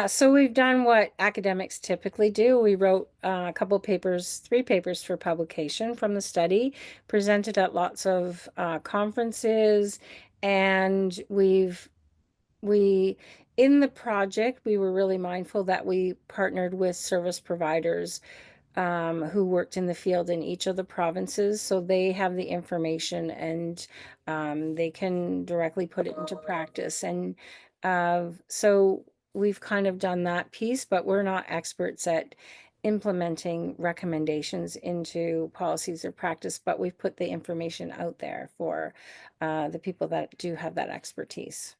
So we've done what academics typically do. We wrote a couple papers, 3 papers for publication from the study, presented at lots of conferences, and in the project, we were really mindful that we partnered with service providers who worked in the field in each of the provinces, so they have the information and they can directly put it into practice. And so we've kind of done that piece, but we're not experts at implementing recommendations into policies or practice, but we've put the information out there for the people that do have that expertise.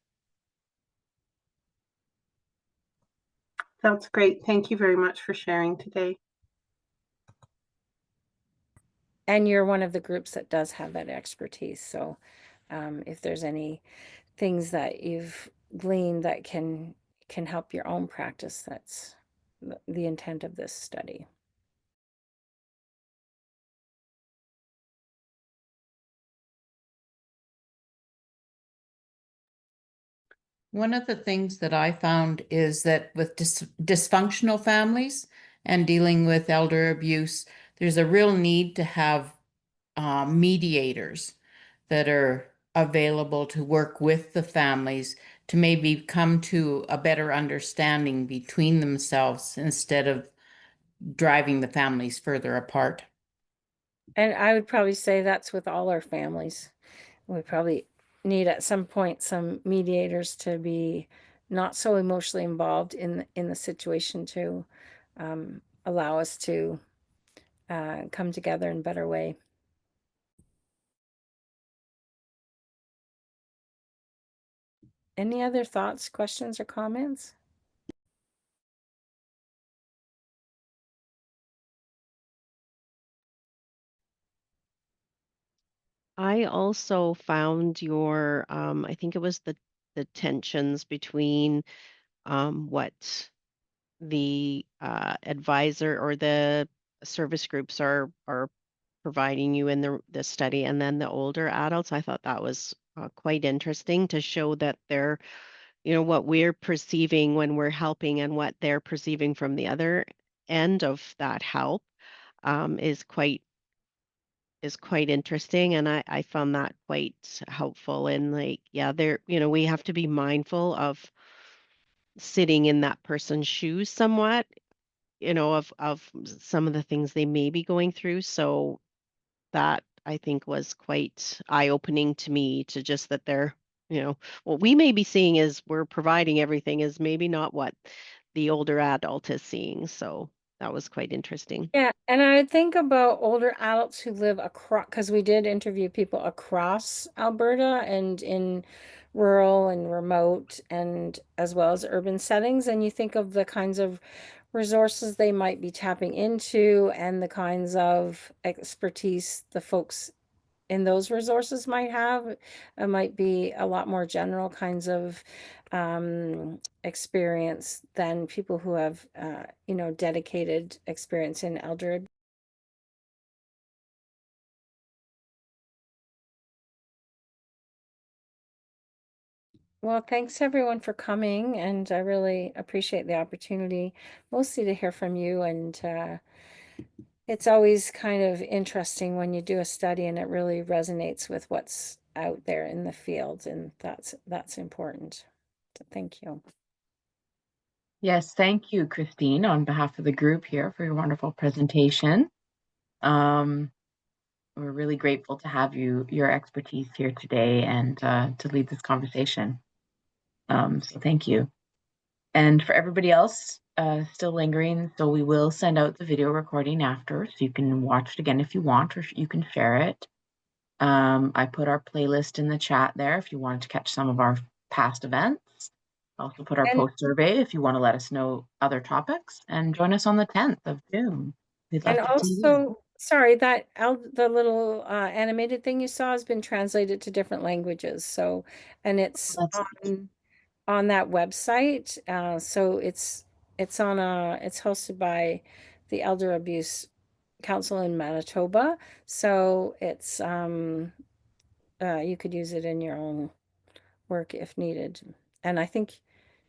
That's great. Thank you very much for sharing today. And you're one of the groups that does have that expertise. So if there's any things that you've gleaned that can help your own practice, that's the intent of this study. One of the things that I found is that with dysfunctional families and dealing with elder abuse, there's a real need to have mediators that are available to work with the families to maybe come to a better understanding between themselves instead of driving the families further apart. And I would probably say that's with all our families. We probably need at some point some mediators to be not so emotionally involved in the situation to allow us to come together in a better way. Any other thoughts, questions, or comments? I also found your, I think it was the tensions between what the advisor or the service groups are providing you in the study, and then the older adults. I thought that was quite interesting to show that they're, what we're perceiving when we're helping and what they're perceiving from the other end of that help is quite interesting, and I found that quite helpful. And like, yeah, there, we have to be mindful of sitting in that person's shoes somewhat, of some of the things they may be going through. So that I think was quite eye-opening to me, to just that they're, what we may be seeing is we're providing everything is maybe not what the older adult is seeing. So that was quite interesting. Yeah, and I think about older adults who live across, because we did interview people across Alberta and in rural and remote and as well as urban settings. And you think of the kinds of resources they might be tapping into and the kinds of expertise the folks in those resources might have. It might be a lot more general kinds of experience than people who have, dedicated experience in elder. Well, thanks everyone for coming, and I really appreciate the opportunity, mostly to hear from you. And it's always kind of interesting when you do a study and it really resonates with what's out there in the field, and that's important. So thank you. Yes, thank you, Christine, on behalf of the group here for your wonderful presentation. We're really grateful to have your expertise here today and to lead this conversation. So thank you. And for everybody else still lingering, so we will send out the video recording after, so you can watch it again if you want, or you can share it. I put our playlist in the chat there if you wanted to catch some of our past events. I also put our And post survey if you want to let us know other topics, and join us on the 10th of June. We'd love And to see you. also, sorry, that the little animated thing you saw has been translated to different languages. So, and it's That's on that website. So it's hosted by the Elder Abuse Council in Manitoba. So it's you could use it in your own work if needed. And I think,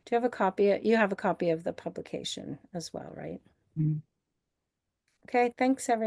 do you have a copy? You have a copy of the publication as well, right? mm. Okay, thanks everyone.